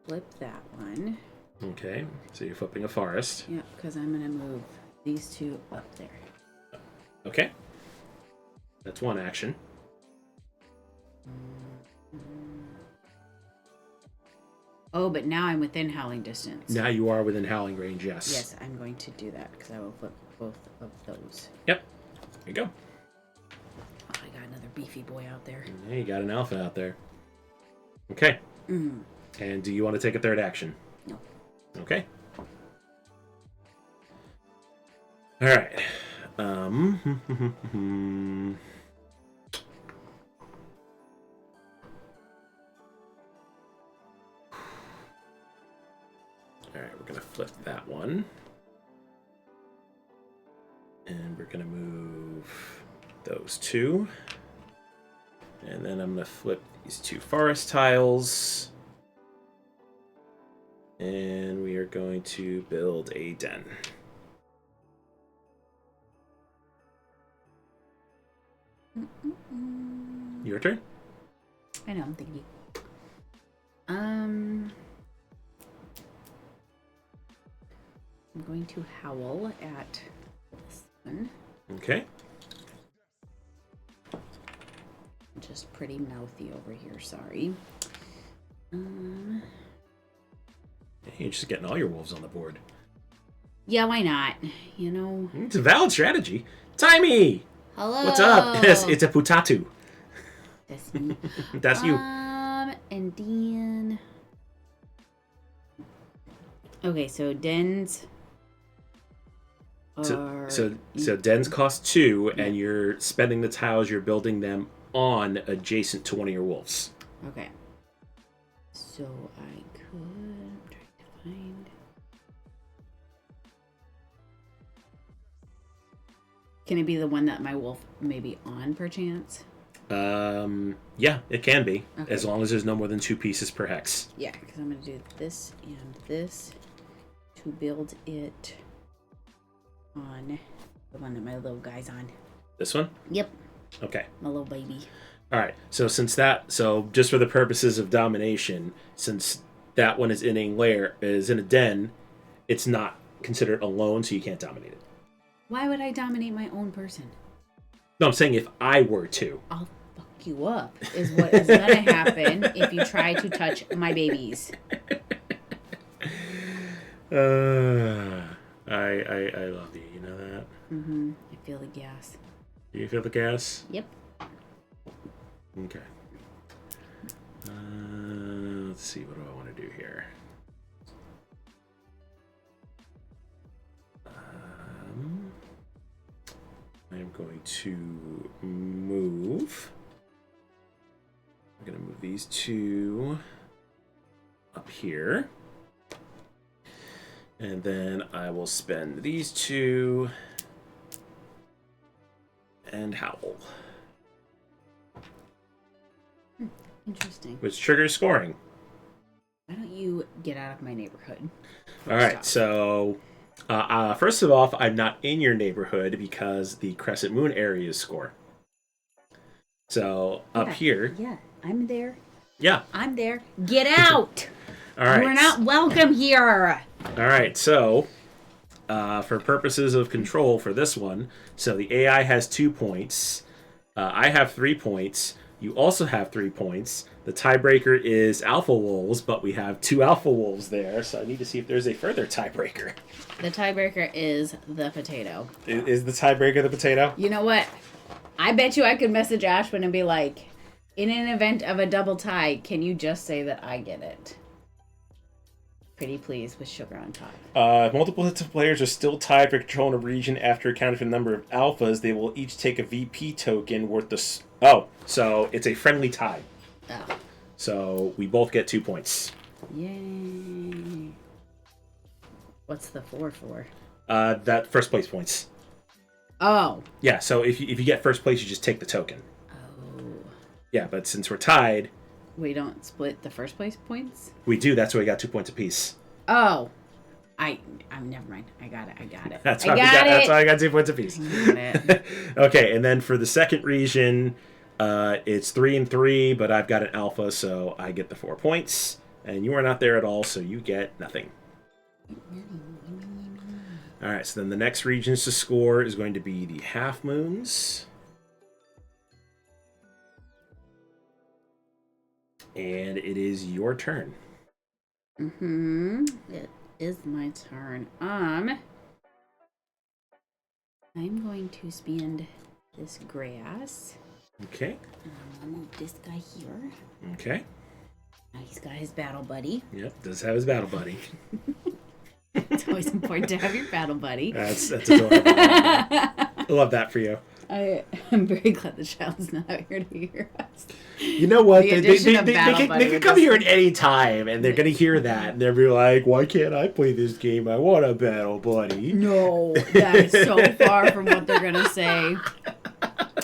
Speaker 3: flip that one.
Speaker 2: Okay, so you're flipping a forest.
Speaker 3: Yeah, because I'm gonna move these 2 up there.
Speaker 2: Okay. That's 1 action.
Speaker 3: Oh, but now I'm within howling distance.
Speaker 2: Now you are within howling range, yes.
Speaker 3: Yes, I'm going to do that because I will flip both of those.
Speaker 2: Yep. There you go.
Speaker 3: Oh, I got another beefy boy out there.
Speaker 2: Yeah, you got an alpha out there. Okay.
Speaker 3: Mm.
Speaker 2: And do you want to take a third action?
Speaker 3: No.
Speaker 2: Okay. All right. All right, we're going to flip that one. And we're going to move those 2. And then I'm going to flip these 2 forest tiles. And we are going to build a den. Your turn?
Speaker 3: I know, I'm thinking. I'm going to howl at this one.
Speaker 2: Okay.
Speaker 3: Just pretty mouthy over here, sorry.
Speaker 2: You're just getting all your wolves on the board.
Speaker 3: Yeah, why not? You know.
Speaker 2: It's a valid strategy. Timey!
Speaker 3: Hello.
Speaker 2: What's up? Yes, it's a putatu.
Speaker 3: That's me.
Speaker 2: That's you.
Speaker 3: And then. Okay, so dens.
Speaker 2: So dens cost 2, and you're spending the tiles. You're building them on adjacent to one of your wolves.
Speaker 3: Okay. So I could. I'm trying to find. Can it be the one that my wolf may be on, perchance?
Speaker 2: Yeah, it can be,
Speaker 3: Okay.
Speaker 2: as long as there's no more than 2 pieces per hex.
Speaker 3: Yeah, because I'm going to do this and this to build it on the one that my little guy's on.
Speaker 2: This one?
Speaker 3: Yep.
Speaker 2: Okay.
Speaker 3: My little baby.
Speaker 2: All right. So just for the purposes of domination, since that one is in a lair, is in a den, it's not considered alone, so you can't dominate it.
Speaker 3: Why would I dominate my own person?
Speaker 2: No, I'm saying if I were to.
Speaker 3: I'll fuck you up, is what is gonna happen if you try to touch my babies.
Speaker 2: I love you. You know that.
Speaker 3: Mm-hmm. I feel the gas.
Speaker 2: Do you feel the gas?
Speaker 3: Yep.
Speaker 2: Okay. Let's see. What do I want to do here? I am going to move. I'm going to move these two up here. And then I will spend these two and howl.
Speaker 3: Interesting.
Speaker 2: Which triggers scoring.
Speaker 3: Why don't you get out of my neighborhood?
Speaker 2: All right, so first of all, I'm not in your neighborhood because the Crescent Moon areas score. So up here.
Speaker 3: Yeah, I'm there.
Speaker 2: Yeah.
Speaker 3: I'm there. Get out!
Speaker 2: All right.
Speaker 3: We're not welcome here.
Speaker 2: All right, so for purposes of control for this one, so the AI has 2 points. I have 3 points. You also have 3 points. The tiebreaker is Alpha Wolves, but we have 2 Alpha Wolves there, so I need to see if there's a further tiebreaker.
Speaker 3: The tiebreaker is the potato.
Speaker 2: Is the tiebreaker the potato?
Speaker 3: You know what? I bet you I could message Ashwin and be like, in an event of a double tie, can you just say that I get it? Pretty please with sugar on top.
Speaker 2: Multiple players are still tied for control in a region after accounting for the number of alphas. They will each take a VP token worth the... so it's a friendly tie.
Speaker 3: Oh.
Speaker 2: So we both get 2 points.
Speaker 3: Yay. What's the 4 for?
Speaker 2: That first place points.
Speaker 3: Oh.
Speaker 2: Yeah, so if you get first place, you just take the token.
Speaker 3: Oh.
Speaker 2: Yeah, but since we're tied...
Speaker 3: We don't split the first place points?
Speaker 2: We do, that's why we got 2 points apiece.
Speaker 3: Oh. I'm never mind. I got it.
Speaker 2: That's why I got 2 points apiece. Okay, and then for the second region, it's 3 and 3, but I've got an alpha, so I get the 4 points. And you are not there at all, so you get nothing. Alright, so then the next regions to score is going to be the half moons. And it is your turn.
Speaker 3: Mm-hmm. It is my turn. I'm going to spend this grass.
Speaker 2: Okay.
Speaker 3: I'll move this guy here.
Speaker 2: Okay.
Speaker 3: Now he's got his battle buddy.
Speaker 2: Yep, does have his battle buddy.
Speaker 3: It's always important to have your battle buddy.
Speaker 2: That's adorable. I love that for you.
Speaker 3: I'm very glad the child's not out here to hear us.
Speaker 2: You know what?
Speaker 3: The
Speaker 2: They
Speaker 3: addition
Speaker 2: can come here at any time, and they're going to hear that, and they'll be like, why can't I play this game? I want a battle buddy.
Speaker 3: No, that is so far from what they're going to say.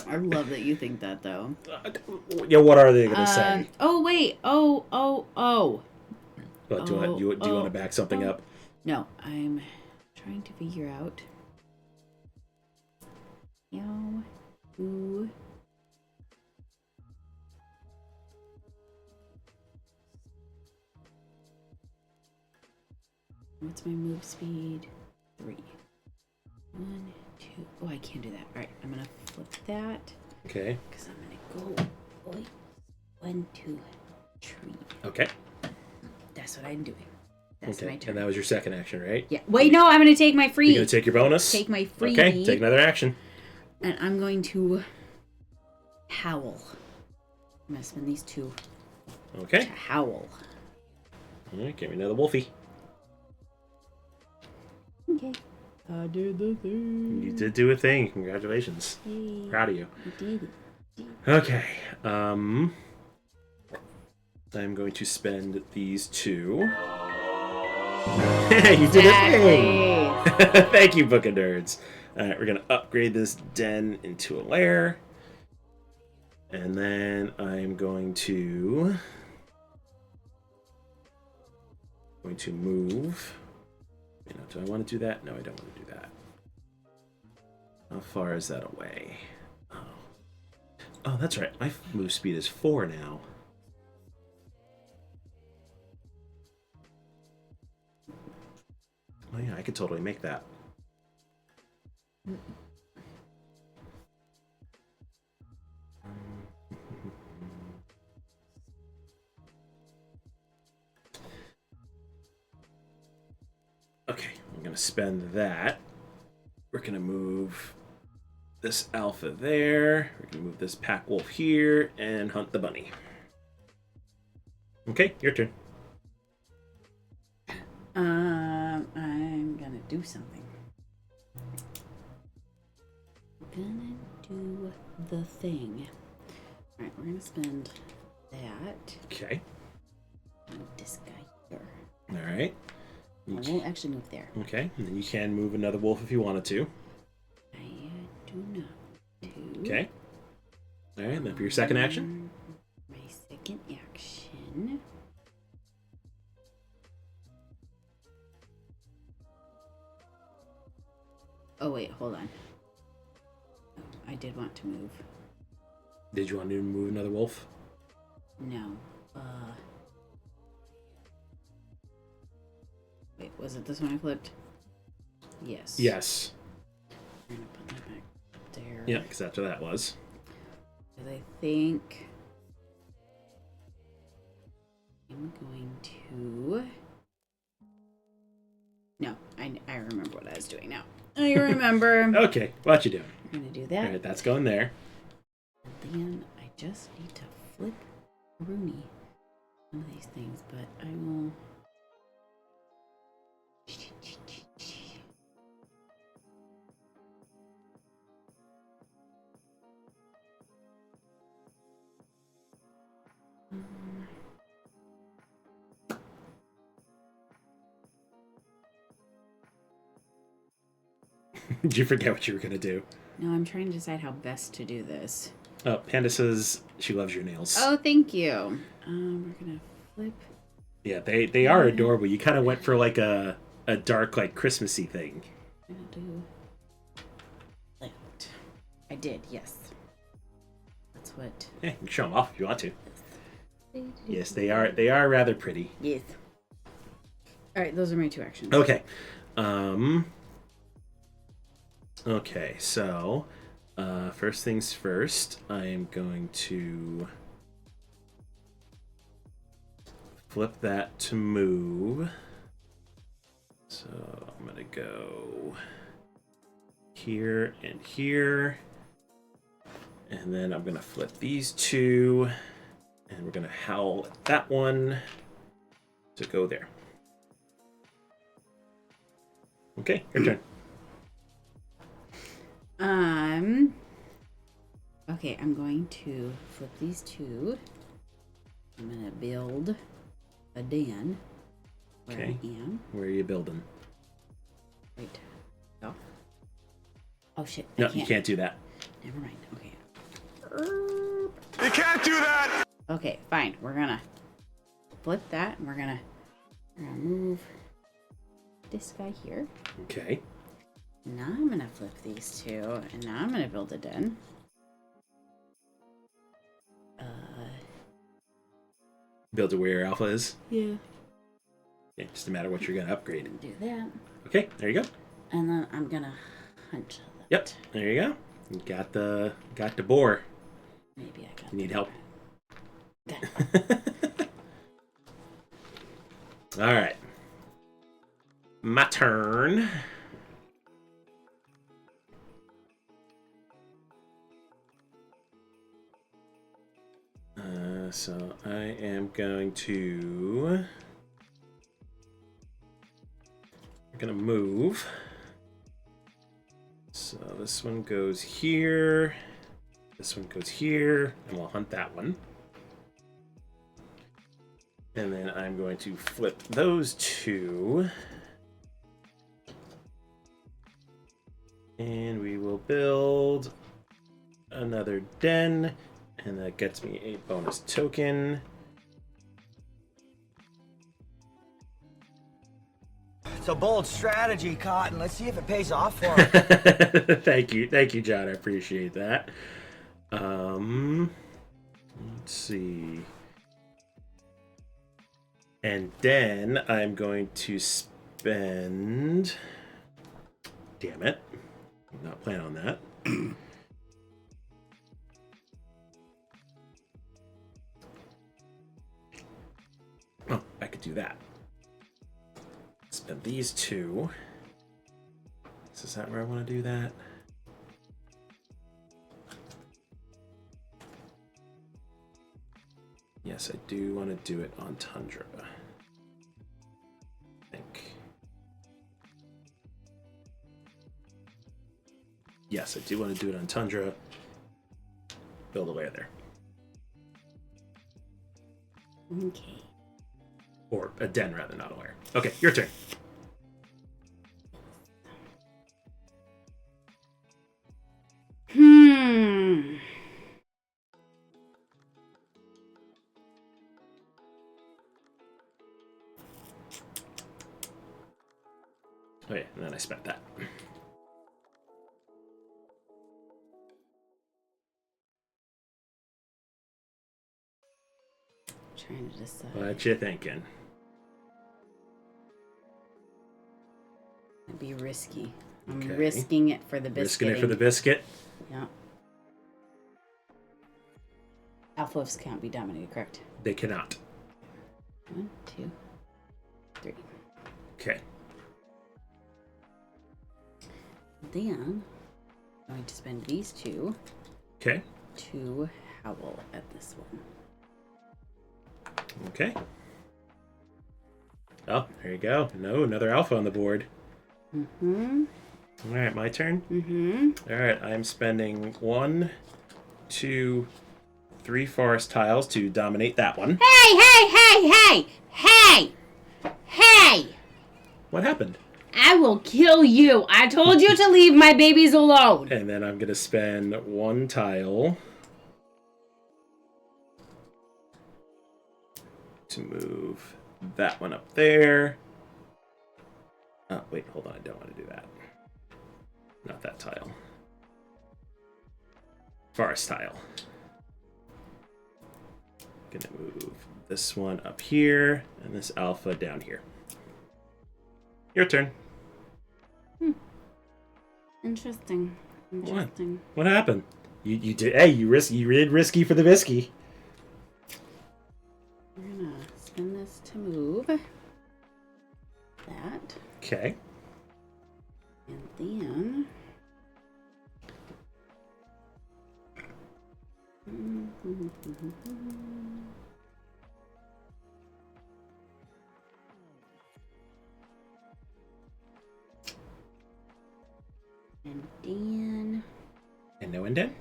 Speaker 3: I love that you think that, though.
Speaker 2: Yeah, what are they going to say?
Speaker 3: Oh, wait. Oh.
Speaker 2: What, do you want to back something up?
Speaker 3: No, I'm trying to figure out who... What's my move speed? 3. 1, 2. Oh, I can't do that. All right, I'm gonna flip that.
Speaker 2: Okay.
Speaker 3: Because I'm gonna go 1, 2, 3.
Speaker 2: Okay.
Speaker 3: That's what I'm doing. That's
Speaker 2: okay.
Speaker 3: my turn.
Speaker 2: And that was your second action, right?
Speaker 3: Yeah. Wait, no, I'm gonna take my free.
Speaker 2: You're gonna take your bonus?
Speaker 3: Take my free.
Speaker 2: Okay, take another action.
Speaker 3: And I'm going to howl. I'm gonna spend these 2
Speaker 2: Okay.
Speaker 3: to howl.
Speaker 2: All right, give me another wolfie.
Speaker 3: Okay. I did the thing.
Speaker 2: You did do a thing. Congratulations.
Speaker 3: Yay.
Speaker 2: Proud of you.
Speaker 3: I did it.
Speaker 2: Okay. I'm going to spend these 2. Hey, you did a thing! Thank you, Book of Nerds. Alright, we're going to upgrade this den into a lair. And then I'm going to move. You know, do I want to do that? No, I don't want to do that. How far is that away? Oh. Oh, that's right. My move speed is 4 now. Oh yeah, I could totally make that. Okay, I'm gonna spend that. We're gonna move this alpha there. We're gonna move this pack wolf here and hunt the bunny. Okay, your turn.
Speaker 3: I'm gonna do something. Gonna do the thing. Alright, we're gonna spend that.
Speaker 2: Okay.
Speaker 3: Move this guy here.
Speaker 2: All right.
Speaker 3: I won't actually move there.
Speaker 2: Okay, and then you can move another wolf if you wanted to.
Speaker 3: I do not to.
Speaker 2: Okay. All right, then for your second action.
Speaker 3: My second action. Oh wait, hold on. Oh, I did want to move.
Speaker 2: Did you want to move another wolf?
Speaker 3: No. Wait, was it this one I flipped? Yes.
Speaker 2: Yes.
Speaker 3: I'm gonna put that back there.
Speaker 2: Yeah, because that's what that was.
Speaker 3: Because I think I'm going to. No, I remember what I was doing now. I remember.
Speaker 2: Okay, what you doing?
Speaker 3: I'm gonna do
Speaker 2: All
Speaker 3: that.
Speaker 2: right, that's going there.
Speaker 3: And then I just need to flip Rooney some of these things, but I will.
Speaker 2: Did you forget what you were going to do?
Speaker 3: No, I'm trying to decide how best to do this.
Speaker 2: Oh, Panda says she loves your nails.
Speaker 3: Oh, thank you. We're gonna flip.
Speaker 2: Yeah, they are adorable. You kind of went for like a dark, like Christmassy thing.
Speaker 3: I'm gonna do that. I did, yes. That's what.
Speaker 2: Yeah, you can show them off if you want to. Yes, they are rather pretty.
Speaker 3: Yes. All right, those are my two actions.
Speaker 2: Okay. Okay, so first things first, I am going to flip that to move. So I'm going to go here and here. And then I'm going to flip these two. And we're going to howl at that one to go there. Okay, your turn.
Speaker 3: Okay, I'm going to flip these two. I'm gonna build a den where
Speaker 2: Okay.
Speaker 3: I am.
Speaker 2: Where are you building?
Speaker 3: Right. Oh. Oh shit.
Speaker 2: No,
Speaker 3: I can't.
Speaker 2: you can't do that.
Speaker 3: Never mind. Okay.
Speaker 1: You can't do that!
Speaker 3: Okay, fine. We're gonna flip that and we're gonna move this guy here.
Speaker 2: Okay.
Speaker 3: Now I'm gonna flip these two and now I'm gonna build a den.
Speaker 2: Build to where your alpha is.
Speaker 3: Yeah.
Speaker 2: Yeah, just a matter of what you're gonna upgrade.
Speaker 3: Do that.
Speaker 2: Okay, there you go.
Speaker 3: And then I'm gonna hunt that.
Speaker 2: Yep, there you go. You got the boar.
Speaker 3: Maybe I got
Speaker 2: You need help.
Speaker 3: that.
Speaker 2: All right. My turn. So I am going to. I'm gonna move. So this one goes here. This one goes here, and we'll hunt that one. And then I'm going to flip those two. And we will build another den. And that gets me a bonus token.
Speaker 5: It's a bold strategy, Cotton. Let's see if it pays off for him.
Speaker 2: Thank you, John. I appreciate that. Let's see. And then I'm going to spend... Damn it. I'm not planning on that. Oh, I could do that. Spend these two. Is that where I want to do that? Yes, I do want to do it on Tundra. I think. Yes, I do want to do it on Tundra. Build a layer there.
Speaker 3: Okay.
Speaker 2: Or a den, rather, not a layer. Okay, your turn. Oh yeah, and then I spent that.
Speaker 3: Trying to decide.
Speaker 2: What you thinking?
Speaker 3: It'd be risky. I'm
Speaker 2: Okay.
Speaker 3: risking it for the biscuit.
Speaker 2: Risking it for the biscuit?
Speaker 3: Yeah. Alpha wolves can't be dominated, correct?
Speaker 2: They cannot.
Speaker 3: 1, 2, 3.
Speaker 2: Okay.
Speaker 3: Then I'm going to spend these two
Speaker 2: Okay.
Speaker 3: to howl at this one.
Speaker 2: Okay. Oh, there you go. No, another alpha on the board.
Speaker 3: Mm-hmm.
Speaker 2: All right, my turn.
Speaker 3: Mm-hmm.
Speaker 2: All right, I'm spending 1, 2, 3 forest tiles to dominate that one.
Speaker 3: Hey!
Speaker 2: What happened?
Speaker 3: I will kill you. I told you to leave my babies alone.
Speaker 2: And then I'm going to spend 1 tile to move that one up there. Oh, wait, hold on. I don't want to do that. Not that tile. Forest tile. Gonna move this one up here and this alpha down here. Your turn.
Speaker 3: Interesting.
Speaker 2: What happened? You did. Hey, you did risky for the bisky.
Speaker 3: We're gonna spin this to move that,
Speaker 2: Okay.
Speaker 3: and then
Speaker 2: And no indent?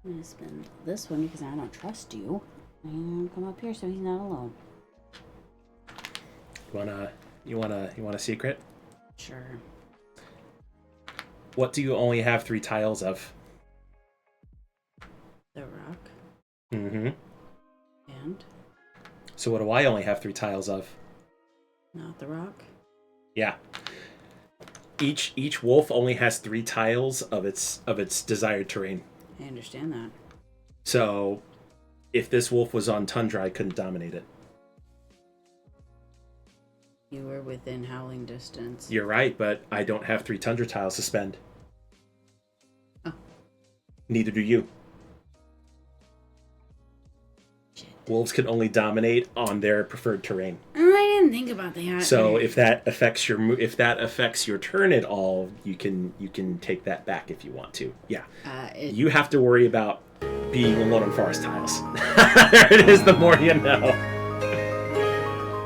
Speaker 3: I'm gonna spend this one because I don't trust you. And come up here so he's not alone.
Speaker 2: You want a secret?
Speaker 3: Sure.
Speaker 2: What do you only have 3 tiles of?
Speaker 3: The rock
Speaker 2: Mm-hmm.
Speaker 3: and
Speaker 2: So what do I only have 3 tiles of?
Speaker 3: not the rock.
Speaker 2: Yeah. Each wolf only has 3 tiles of its desired terrain.
Speaker 3: I understand that.
Speaker 2: So if this wolf was on Tundra, I couldn't dominate it.
Speaker 3: You were within howling distance.
Speaker 2: You're right, but I don't have 3 Tundra tiles to spend.
Speaker 3: Oh.
Speaker 2: Neither do you.
Speaker 3: Shit.
Speaker 2: Wolves can only dominate on their preferred terrain.
Speaker 3: I didn't think about that.
Speaker 2: So if that affects your turn at all, you can take that back if you want to. Yeah. You have to worry about being alone on forest tiles. There it is. The more you know.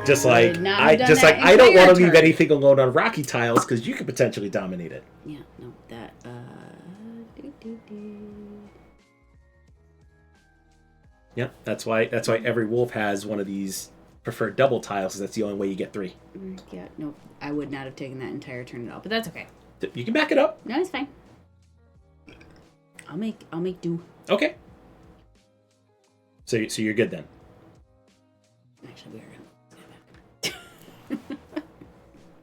Speaker 2: Just like I don't want to leave anything alone on rocky tiles because you could potentially dominate it.
Speaker 3: Yeah. No. That.
Speaker 2: Yep. That's why every wolf has one of these preferred double tiles. Because that's the only way you get 3.
Speaker 3: Yeah. No. I would not have taken that entire turn at all. But that's okay.
Speaker 2: You can back it up.
Speaker 3: No, it's fine. I'll make do.
Speaker 2: Okay. So you're good then.
Speaker 3: Actually, we are gonna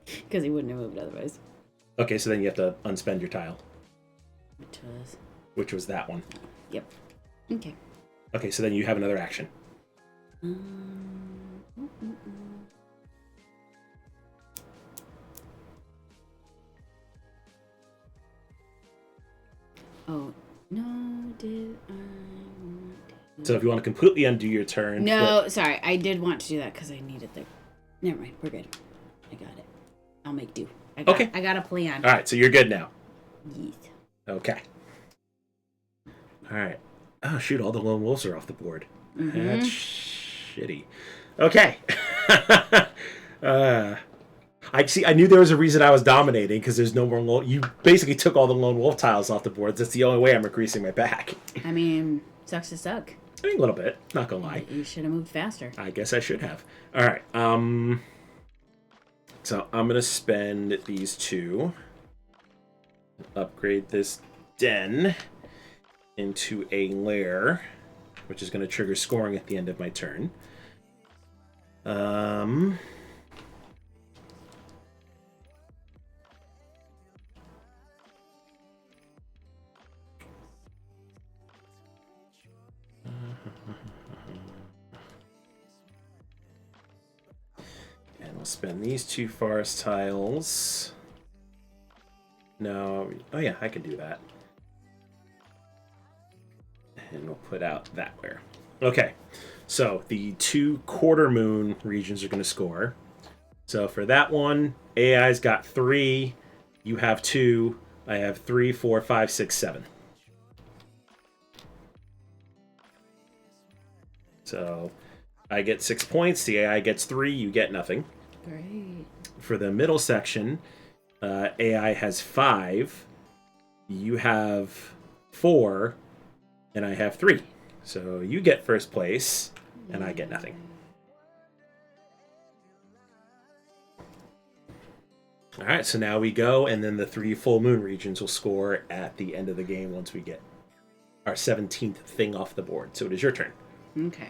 Speaker 3: because he wouldn't have moved otherwise.
Speaker 2: Okay, so then you have to unspend your tile,
Speaker 3: Which was
Speaker 2: which was that one.
Speaker 3: Yep. Okay.
Speaker 2: Okay, so then you have another action.
Speaker 3: Mm, mm, mm. Oh, no, did I want to...
Speaker 2: So if you want to completely undo your turn...
Speaker 3: No, sorry. I did want to do that because I needed the... Never mind. We're good. I got it. I'll make do.
Speaker 2: Okay.
Speaker 3: I got a plan.
Speaker 2: All right, so you're good now.
Speaker 3: Yes.
Speaker 2: Okay. All right. Oh, shoot, all the lone wolves are off the board. That's shitty. Okay. I knew there was a reason I was dominating because there's no more lone... You basically took all the lone wolf tiles off the board. That's the only way I'm increasing my back.
Speaker 3: I mean, sucks to suck.
Speaker 2: I mean, a little bit. Not gonna lie.
Speaker 3: You should have moved faster.
Speaker 2: I guess I should have. All right. So I'm gonna spend these 2. Upgrade this den into a lair, which is gonna trigger scoring at the end of my turn. And we'll spend these 2 forest tiles. No, oh yeah, I can do that. And we'll put out that layer. Okay, so the 2 quarter moon regions are going to score. So for that one, AI's got 3, you have 2, I have 3, 4, 5, 6, 7. So I get 6 points, the AI gets 3, you get nothing.
Speaker 3: Great.
Speaker 2: For the middle section, AI has 5, you have 4, and I have 3. So you get first place, and I get nothing. All right, so now we go, and then the 3 full moon regions will score at the end of the game once we get our 17th thing off the board. So it is your turn.
Speaker 3: Okay.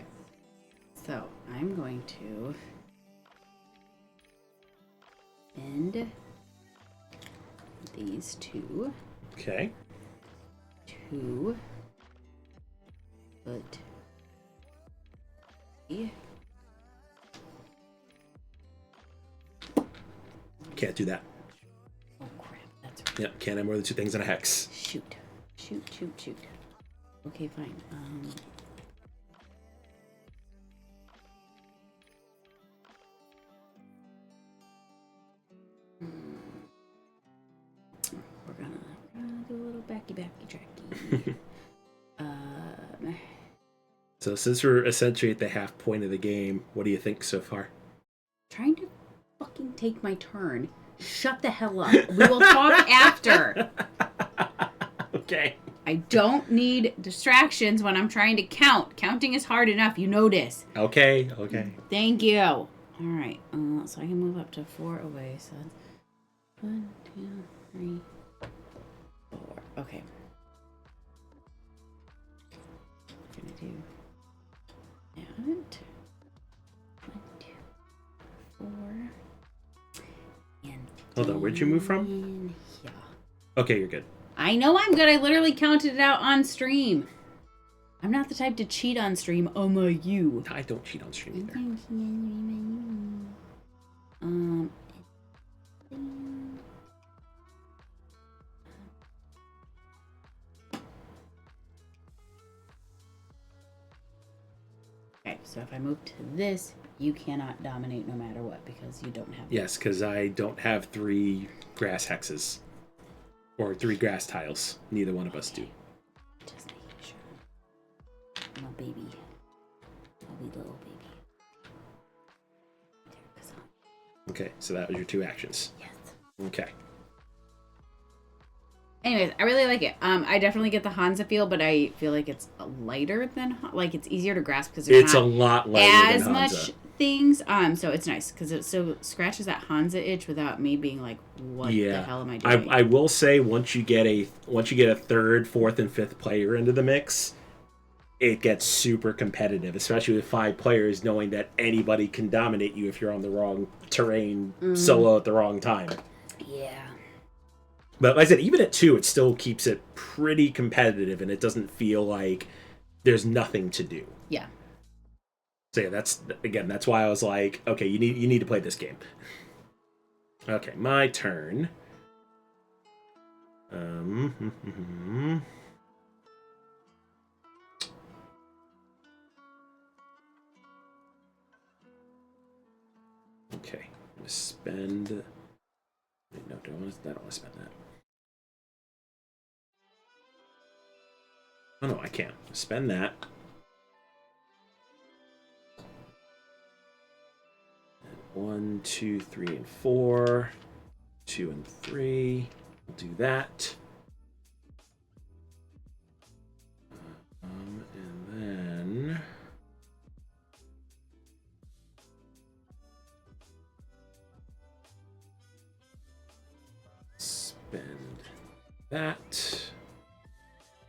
Speaker 3: So I'm going to end these 2.
Speaker 2: Okay.
Speaker 3: 2. Put 3.
Speaker 2: Can't do that.
Speaker 3: Oh crap, that's right.
Speaker 2: Yep, can't have more than 2 things in a hex.
Speaker 3: Shoot. Okay, fine. We're gonna do a little backy tracky.
Speaker 2: So since we're essentially at the half point of the game, what do you think so far?
Speaker 3: Trying to fucking take my turn. Shut the hell up. We will talk after.
Speaker 2: Okay.
Speaker 3: I don't need distractions when I'm trying to count. Counting is hard enough. You know this.
Speaker 2: Okay.
Speaker 3: Thank you. All right. So I can move up to 4 away. So that's 1, 2, 3, 4. Okay. I'm gonna do that. 1, 2, 4. And
Speaker 2: Hold on, where'd you move from?
Speaker 3: Yeah.
Speaker 2: Okay, you're good.
Speaker 3: I know I'm good. I literally counted it out on stream. I'm not the type to cheat on stream. Unlike you.
Speaker 2: I don't cheat on stream either.
Speaker 3: Okay, so if I move to this, you cannot dominate no matter what because you don't have...
Speaker 2: Yes, because I don't have 3 grass hexes. Or 3 grass tiles. Neither one of us do.
Speaker 3: Just making sure. I'm a baby. A wee little baby.
Speaker 2: Okay, so that was your 2 actions.
Speaker 3: Yes.
Speaker 2: Okay.
Speaker 3: Anyways, I really like it. I definitely get the Hansa feel, but I feel like it's lighter than... Like, it's easier to grasp because
Speaker 2: It's a lot lighter
Speaker 3: as
Speaker 2: than Hansa.
Speaker 3: much things. So it's nice because it so scratches that Hansa itch without me being like, what the hell am I doing?
Speaker 2: I will say once you get a 3rd, 4th, and 5th player into the mix, it gets super competitive, especially with 5 players, knowing that anybody can dominate you if you're on the wrong terrain solo at the wrong time.
Speaker 3: Yeah.
Speaker 2: But like I said, even at 2, it still keeps it pretty competitive, and it doesn't feel like there's nothing to do.
Speaker 3: Yeah.
Speaker 2: So yeah, that's why I was like, okay, you need to play this game. Okay, my turn. Okay, I'm gonna spend. Wait, no, I don't want to spend that. Oh no, I can't spend that. 1, 2, 3, and 4. 2 and 3. We'll do that. And then spend that.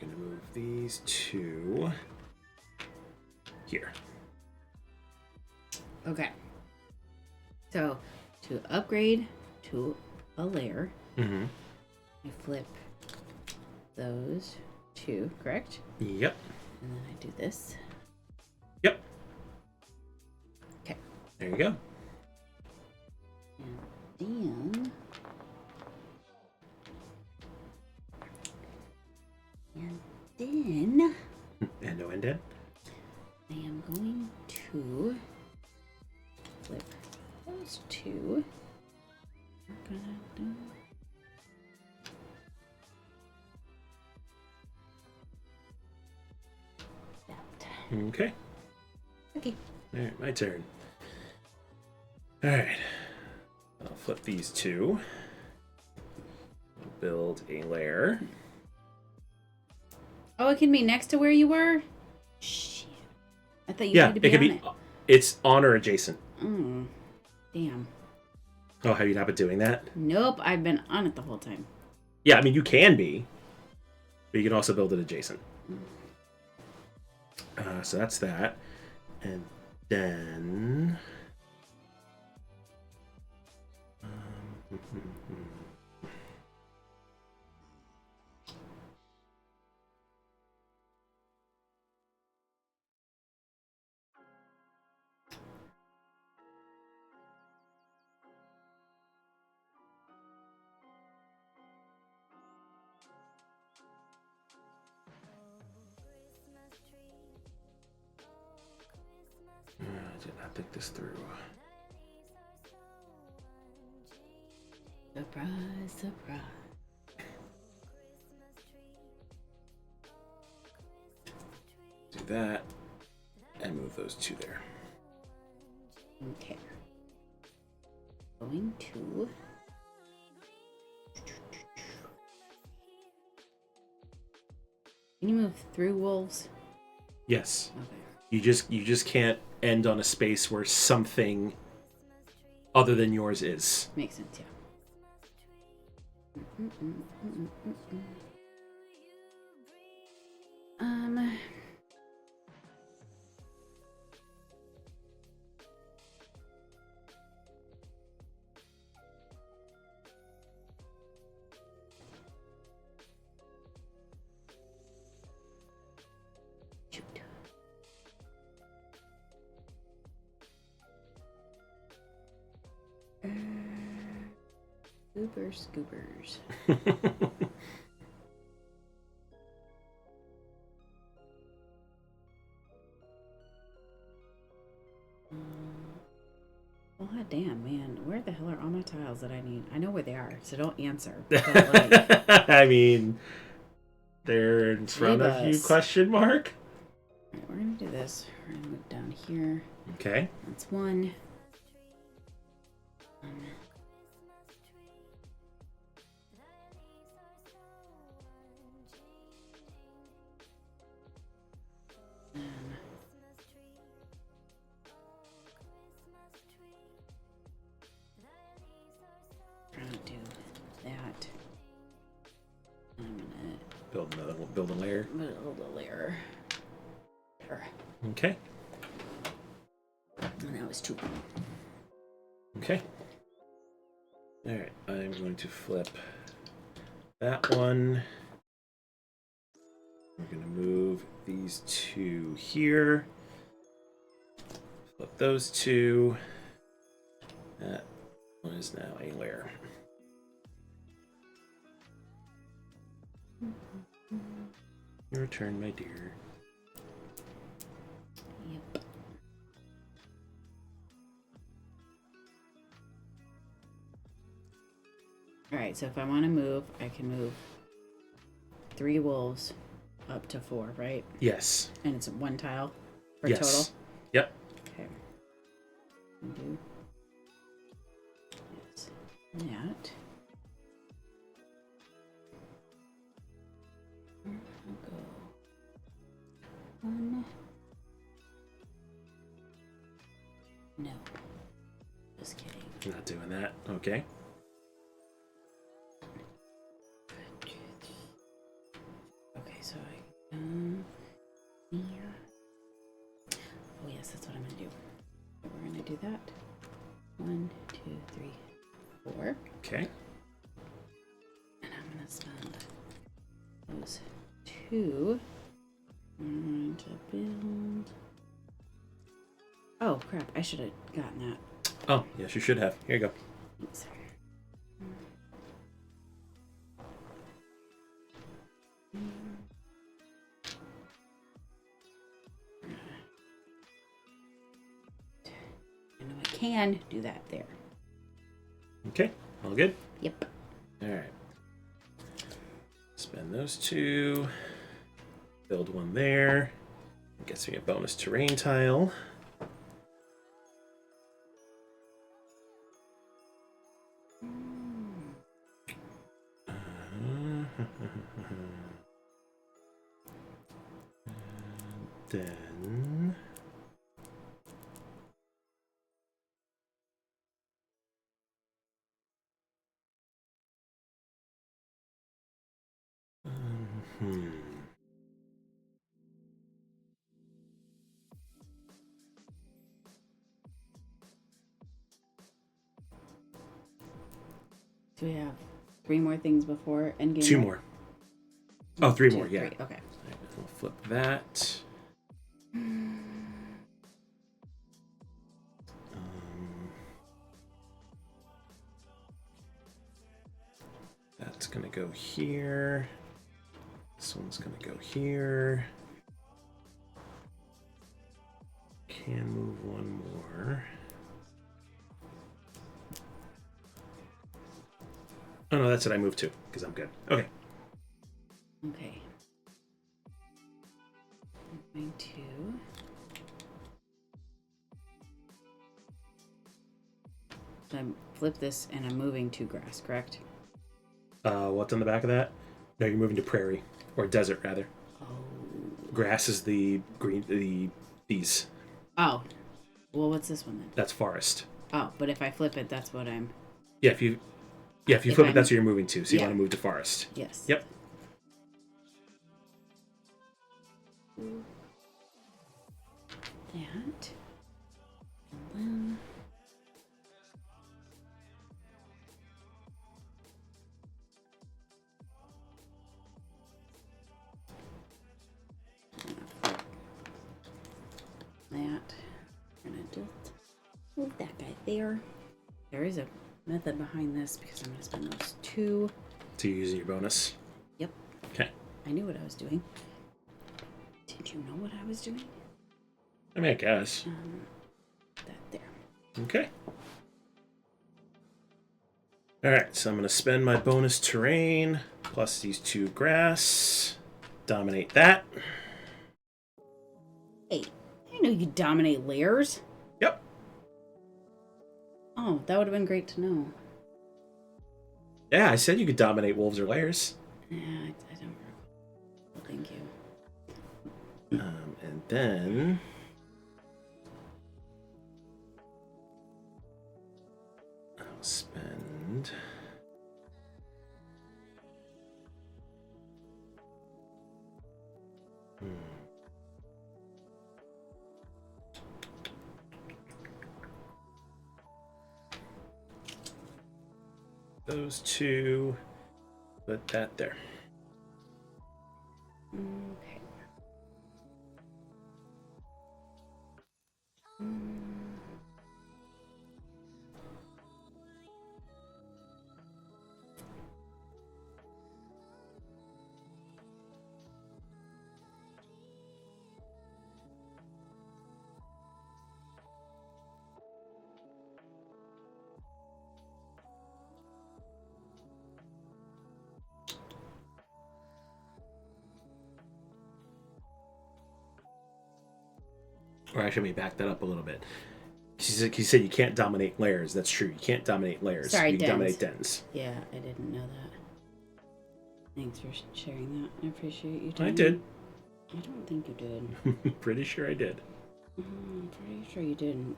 Speaker 2: I'm gonna move these 2 here.
Speaker 3: Okay. So, to upgrade to a layer,
Speaker 2: Mm-hmm.
Speaker 3: you flip those 2, correct?
Speaker 2: Yep.
Speaker 3: And then I do this.
Speaker 2: Yep.
Speaker 3: Okay.
Speaker 2: There you go.
Speaker 3: And then
Speaker 2: And no indent.
Speaker 3: I am going to flip those 2. We're gonna do that.
Speaker 2: Okay.
Speaker 3: Okay.
Speaker 2: All right, my turn. All right. I'll flip these 2. Build a layer.
Speaker 3: Oh, it can be next to where you were? Shit. I thought you
Speaker 2: Yeah,
Speaker 3: had to be
Speaker 2: it could
Speaker 3: on
Speaker 2: be.
Speaker 3: it.
Speaker 2: It's on or adjacent.
Speaker 3: Damn.
Speaker 2: Oh, have you not been doing that?
Speaker 3: Nope, I've been on it the whole time.
Speaker 2: Yeah, I mean you can be, but you can also build it adjacent. So that's that, and then. I did not think this through.
Speaker 3: Surprise, surprise.
Speaker 2: Do that, and move those 2 there.
Speaker 3: Okay. Going to. Can you move through wolves?
Speaker 2: Yes.
Speaker 3: Okay.
Speaker 2: You just can't end on a space where something other than yours is.
Speaker 3: Makes sense, yeah. Shoot. Scoopers. Well, hot damn, man. Where the hell are all my tiles that I need? I know where they are, so don't answer. But, like,
Speaker 2: I mean, they're in front of you, question mark?
Speaker 3: Alright, we're going to do this. We're going to move down here.
Speaker 2: Okay.
Speaker 3: That's 1. Trying to do that. I'm gonna
Speaker 2: Build a layer.
Speaker 3: build a layer. There.
Speaker 2: Okay.
Speaker 3: And that was 2.
Speaker 2: Okay. Alright, I'm going to flip that one. We're going to move these two here. Flip those two. That one is now a lair. Your turn, my dear.
Speaker 3: Yep. Alright, so if I want to move, I can move 3 wolves up to 4, right?
Speaker 2: Yes.
Speaker 3: And it's 1 tile for
Speaker 2: Yes.
Speaker 3: total?
Speaker 2: Yep.
Speaker 3: Okay. Do yes. That. I'll go 1. No. Just kidding.
Speaker 2: Not doing that. Okay.
Speaker 3: Okay, so I here. Oh yes, that's what I'm gonna do. So we're gonna do that. 1, 2, 3, 4.
Speaker 2: Okay.
Speaker 3: And I'm gonna spend those 2. I'm going to build. Oh crap! I should have gotten that.
Speaker 2: Oh, yes, you should have. Here you go.
Speaker 3: Thanks. I know I can do that there.
Speaker 2: Okay. All good?
Speaker 3: Yep.
Speaker 2: All right. Spend those 2. Build one there. Gets me a bonus terrain tile. Then
Speaker 3: Do we have 3 more things before endgame?
Speaker 2: 2 more. Oh, 3
Speaker 3: 2,
Speaker 2: more, yeah.
Speaker 3: 3. Okay.
Speaker 2: Alright, we'll flip that. That's gonna go here. This one's gonna go here. Can move 1 more. Oh no, that's it. I moved 2 because I'm good. Okay.
Speaker 3: Okay. I'm going to. So I flip this and I'm moving to grass, correct?
Speaker 2: What's on the back of that? No, you're moving to prairie or desert rather.
Speaker 3: Oh.
Speaker 2: Grass is the green. These.
Speaker 3: Oh. Well, what's this one then?
Speaker 2: That's forest.
Speaker 3: Oh, but if I flip it, that's what I'm.
Speaker 2: Yeah, if you
Speaker 3: If
Speaker 2: flip it,
Speaker 3: I'm-
Speaker 2: that's what you're moving to. So you
Speaker 3: Yeah.
Speaker 2: want to move to forest.
Speaker 3: Yes.
Speaker 2: Yep.
Speaker 3: That. And then. That. We're gonna just move that guy there. There is a method behind this because I'm gonna spend those 2.
Speaker 2: So you're using your bonus.
Speaker 3: Yep.
Speaker 2: Okay.
Speaker 3: I knew what I was doing. Did you know what I was doing?
Speaker 2: I mean, I guess.
Speaker 3: That there.
Speaker 2: Okay. All right. So I'm gonna spend my bonus terrain plus these 2 grass. Dominate that.
Speaker 3: Hey, I know you dominate layers.
Speaker 2: Yep.
Speaker 3: Oh, that would have been great to know.
Speaker 2: Yeah, I said you could dominate wolves or lairs.
Speaker 3: Yeah, I don't. Well, thank you.
Speaker 2: And then I'll spend those 2, put that there.
Speaker 3: Okay.
Speaker 2: Or actually, let me back that up a little bit. He said you can't dominate layers. That's true. You can't dominate layers.
Speaker 3: Sorry,
Speaker 2: you can
Speaker 3: dens.
Speaker 2: dominate dens.
Speaker 3: Yeah, I didn't know that. Thanks for sharing that. I appreciate you doing
Speaker 2: I did.
Speaker 3: I don't think you did.
Speaker 2: Pretty sure I did.
Speaker 3: I'm pretty sure you didn't.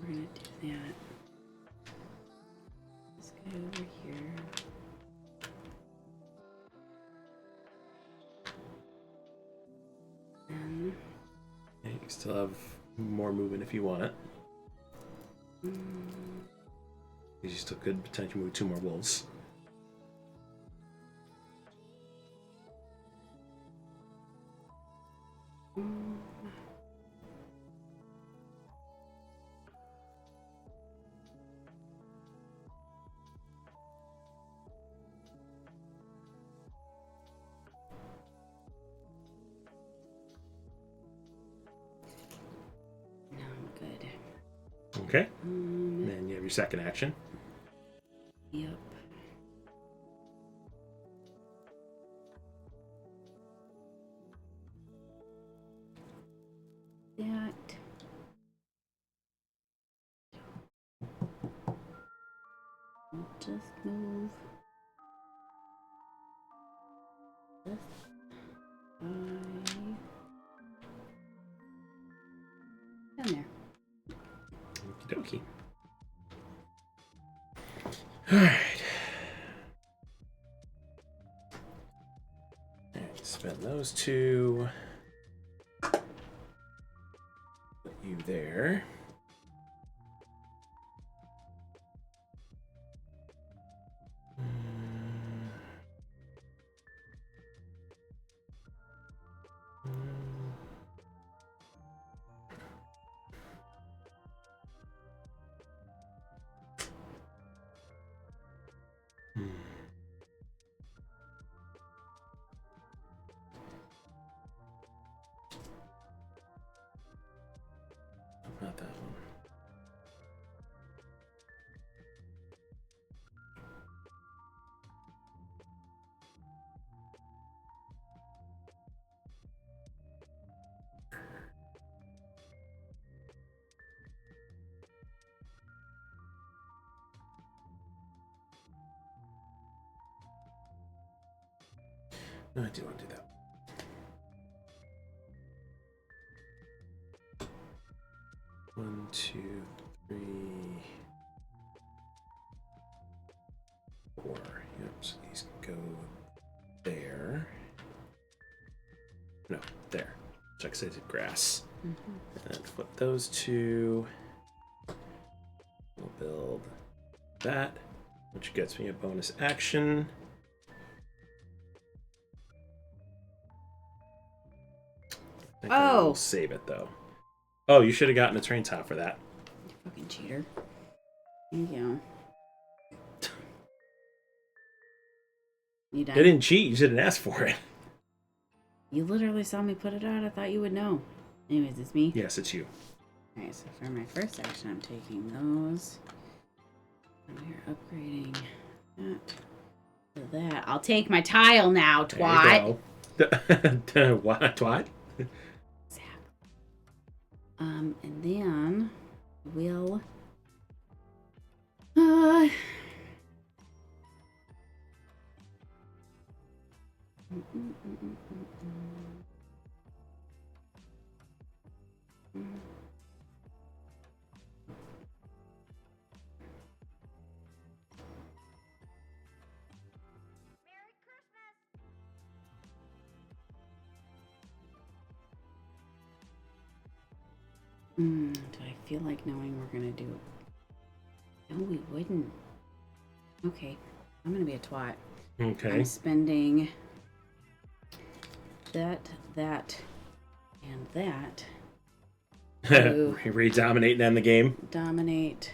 Speaker 3: We're gonna do that. This guy over here. And
Speaker 2: Yeah, you can still have more movement if you want it. You still could potentially move 2 more wolves.
Speaker 3: no, I'm good.
Speaker 2: Okay. And then you have your second action.
Speaker 3: Yep. That. Just move. This. Down there.
Speaker 2: Okie dokie. Alright. Spend those 2. Put you there. Not that one. No, I do want to do that. One, 2, 3, 4. Yep, so these go there. No, there. Check says it grass. And then flip those 2. We'll build that, which gets me a bonus action. I think I will save it though. Oh, you should have gotten a train tile for that.
Speaker 3: You fucking cheater. Thank you. You done?
Speaker 2: I didn't cheat. You didn't ask for it.
Speaker 3: You literally saw me put it out. I thought you would know. Anyways, it's me.
Speaker 2: Yes, it's you.
Speaker 3: Alright, so for my first action, I'm taking those. And we're upgrading that to that. I'll take my tile now, twat.
Speaker 2: There you go. What? Twat?
Speaker 3: And then we'll Do I feel like knowing we're gonna do? No, we wouldn't. Okay, I'm gonna be a twat.
Speaker 2: Okay.
Speaker 3: I'm spending that, and that. to
Speaker 2: Redominate and end the game.
Speaker 3: dominate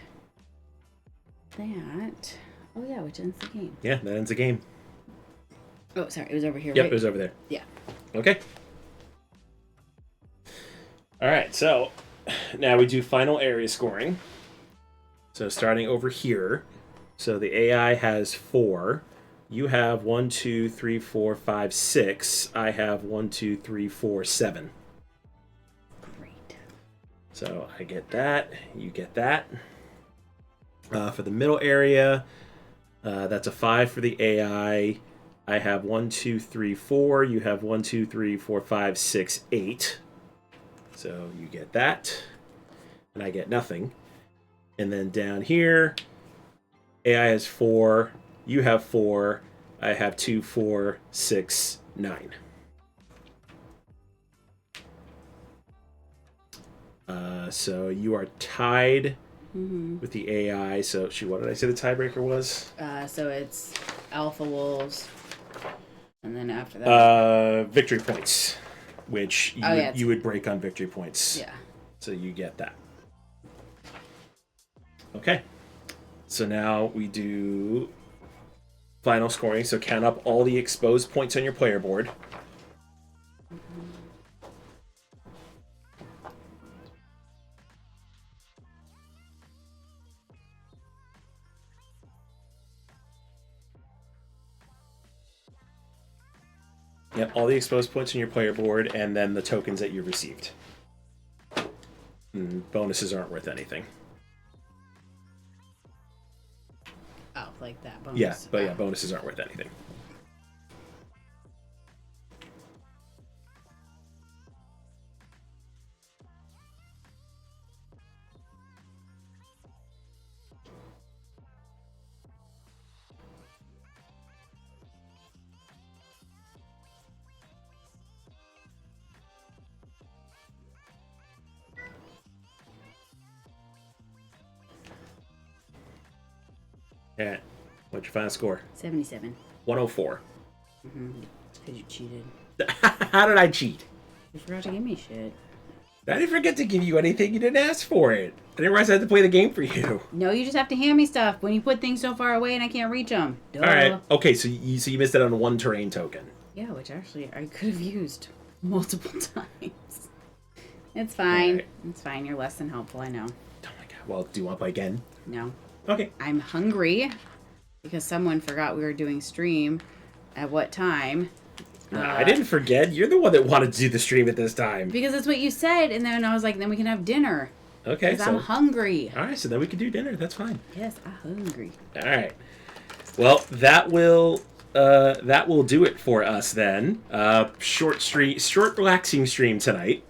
Speaker 3: that. Oh yeah, which ends the game.
Speaker 2: Yeah, that ends the game.
Speaker 3: Oh, sorry, it was over here.
Speaker 2: Yep,
Speaker 3: right?
Speaker 2: it was over there.
Speaker 3: Yeah.
Speaker 2: Okay. All right, so now we do final area scoring. So starting over here. So the AI has 4. You have 1, 2, 3, 4, 5, 6. I have 1, 2, 3, 4, 7.
Speaker 3: Great.
Speaker 2: So I get that. You get that. For the middle area, that's a 5 for the AI. I have 1, 2, 3, 4. You have 1, 2, 3, 4, 5, 6, 8. So you get that. And I get nothing. And then down here, AI has 4. You have 4. I have 2, 4, 6, 9. So you are tied with the AI. So, what did I say the tiebreaker was?
Speaker 3: So it's Alpha Wolves, and then after that.
Speaker 2: Victory points, which you would break on victory points.
Speaker 3: Yeah.
Speaker 2: So you get that. Okay. So now we do final scoring. So count up all the exposed points on your player board. Yep, all the exposed points on your player board, and then the tokens that you received. Bonuses aren't worth anything.
Speaker 3: Oh, like that bonus.
Speaker 2: Yeah, but yeah, bonuses aren't worth anything. Yeah. What's your final score?
Speaker 3: 77.
Speaker 2: 104.
Speaker 3: It's because you cheated.
Speaker 2: How did I cheat?
Speaker 3: You forgot to give me shit.
Speaker 2: I didn't forget to give you anything. You didn't ask for it. I didn't realize I had to play the game for you.
Speaker 3: No, you just have to hand me stuff when you put things so far away and I can't reach them. Duh.
Speaker 2: All right. Okay, so you missed it on one terrain token.
Speaker 3: Yeah, which actually I could have used multiple times. It's fine.
Speaker 2: Right.
Speaker 3: It's fine. You're less than helpful, I know.
Speaker 2: Oh my god. Well, do you want to play again?
Speaker 3: No.
Speaker 2: Okay.
Speaker 3: I'm hungry because someone forgot we were doing stream at what time.
Speaker 2: I didn't forget. You're the one that wanted to do the stream at this time.
Speaker 3: Because that's what you said, and then I was like, then we can have dinner.
Speaker 2: Okay,
Speaker 3: Because I'm hungry.
Speaker 2: All right, so then we can do dinner. That's fine.
Speaker 3: Yes, I'm hungry.
Speaker 2: All right. Well, that will do it for us then. Short, relaxing stream tonight.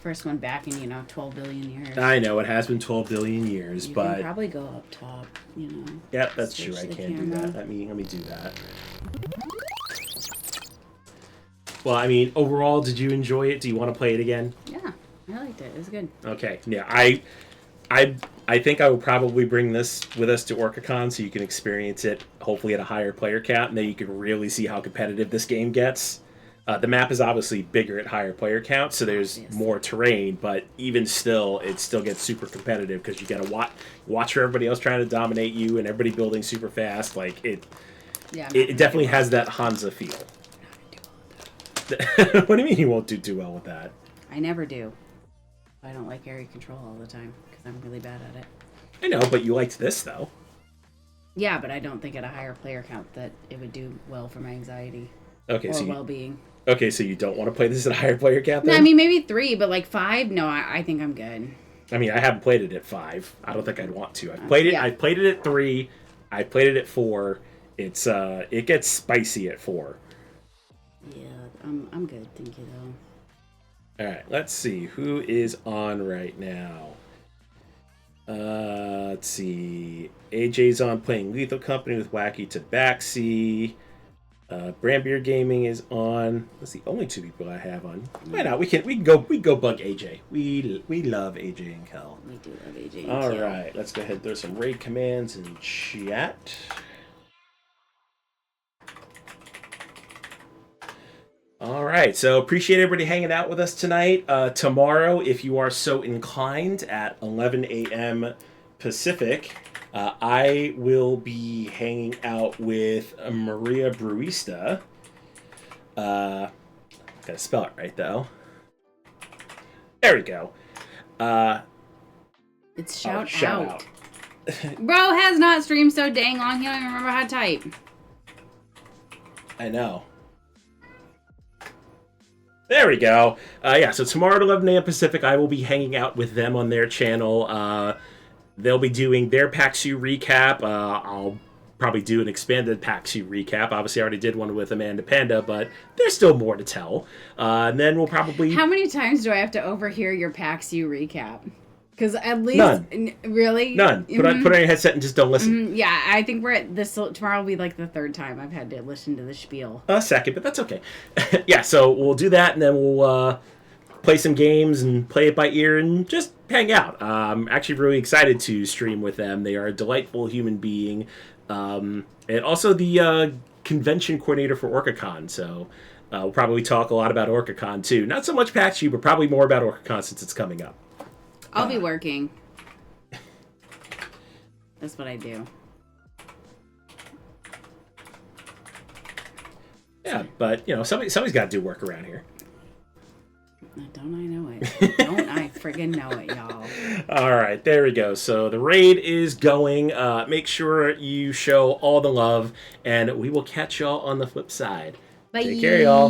Speaker 3: First one back in 12 billion years.
Speaker 2: I know it has been 12 billion years,
Speaker 3: You
Speaker 2: but
Speaker 3: can probably go up top.
Speaker 2: yeah, that's
Speaker 3: switch
Speaker 2: true. I
Speaker 3: the
Speaker 2: can't do
Speaker 3: camera.
Speaker 2: that. Let me do that. Well, I mean, overall, did you enjoy it? Do you want to play it again?
Speaker 3: Yeah, I liked it. It was good.
Speaker 2: Okay. Yeah, I think I will probably bring this with us to OrcaCon so you can experience it, hopefully at a higher player count, and then you can really see how competitive this game gets. The map is obviously bigger at higher player count, so there's more terrain, but even still, it still gets super competitive because you got to watch for everybody else trying to dominate you and everybody building super fast. Like it definitely has that Hansa feel. What do you mean you won't do too well with that?
Speaker 3: I never do. I don't like area control all the time because I'm really bad at it.
Speaker 2: I know, but you liked this though.
Speaker 3: Yeah, but I don't think at a higher player count that it would do well for my anxiety
Speaker 2: Okay,
Speaker 3: or
Speaker 2: so
Speaker 3: well-being.
Speaker 2: Okay, so you don't want to play this at a higher player count
Speaker 3: No,
Speaker 2: then?
Speaker 3: I mean maybe 3, but like 5. No, I think I'm good.
Speaker 2: I mean, I haven't played it at 5. I don't think I'd want to. I've played it.
Speaker 3: Yeah.
Speaker 2: I played it at 3. I played it at 4. It gets spicy at 4.
Speaker 3: Yeah, I'm good. Thank you though.
Speaker 2: All right, let's see who is on right now. Let's see. AJ's on playing Lethal Company with Wacky Tabaxi. Brand Beer Gaming is on. That's the only two people I have on. Why not? We can go bug AJ. We love AJ and Kel.
Speaker 3: We do love AJ and
Speaker 2: All
Speaker 3: Kel.
Speaker 2: right, let's go ahead and throw some raid commands in chat. All right, so appreciate everybody hanging out with us tonight. Tomorrow, if you are so inclined, at 11 a.m. Pacific, I will be hanging out with Maria Bruista. Gotta spell it right, though. There we go.
Speaker 3: It's shout
Speaker 2: out.
Speaker 3: Bro has not streamed so dang long, he don't even remember how to type.
Speaker 2: I know. There we go. Yeah, so tomorrow at 11 a.m. Pacific, I will be hanging out with them on their channel. They'll be doing their PAX U recap. I'll probably do an expanded PAX U recap. Obviously, I already did one with Amanda Panda, but there's still more to tell. And then we'll probably...
Speaker 3: How many times do I have to overhear your PAX U recap? Because at least...
Speaker 2: None.
Speaker 3: Really?
Speaker 2: None. Put on your headset and just don't listen.
Speaker 3: Yeah, I think we're at this... Tomorrow will be like the third time I've had to listen to the spiel.
Speaker 2: A second, but that's okay. Yeah, so we'll do that, and then we'll play some games and play it by ear and just hang out. I'm actually really excited to stream with them. They are a delightful human being. And also the convention coordinator for OrcaCon, so we'll probably talk a lot about OrcaCon too. Not so much PAX U, but probably more about OrcaCon since it's coming up.
Speaker 3: I'll be working. That's what I do.
Speaker 2: Yeah, but you know, somebody's got to do work around here.
Speaker 3: Don't I know it? Don't I friggin' know it, y'all?
Speaker 2: All right, there we go. So the raid is going. Make sure you show all the love, and we will catch y'all on the flip side.
Speaker 3: Bye.
Speaker 2: Take care, y'all.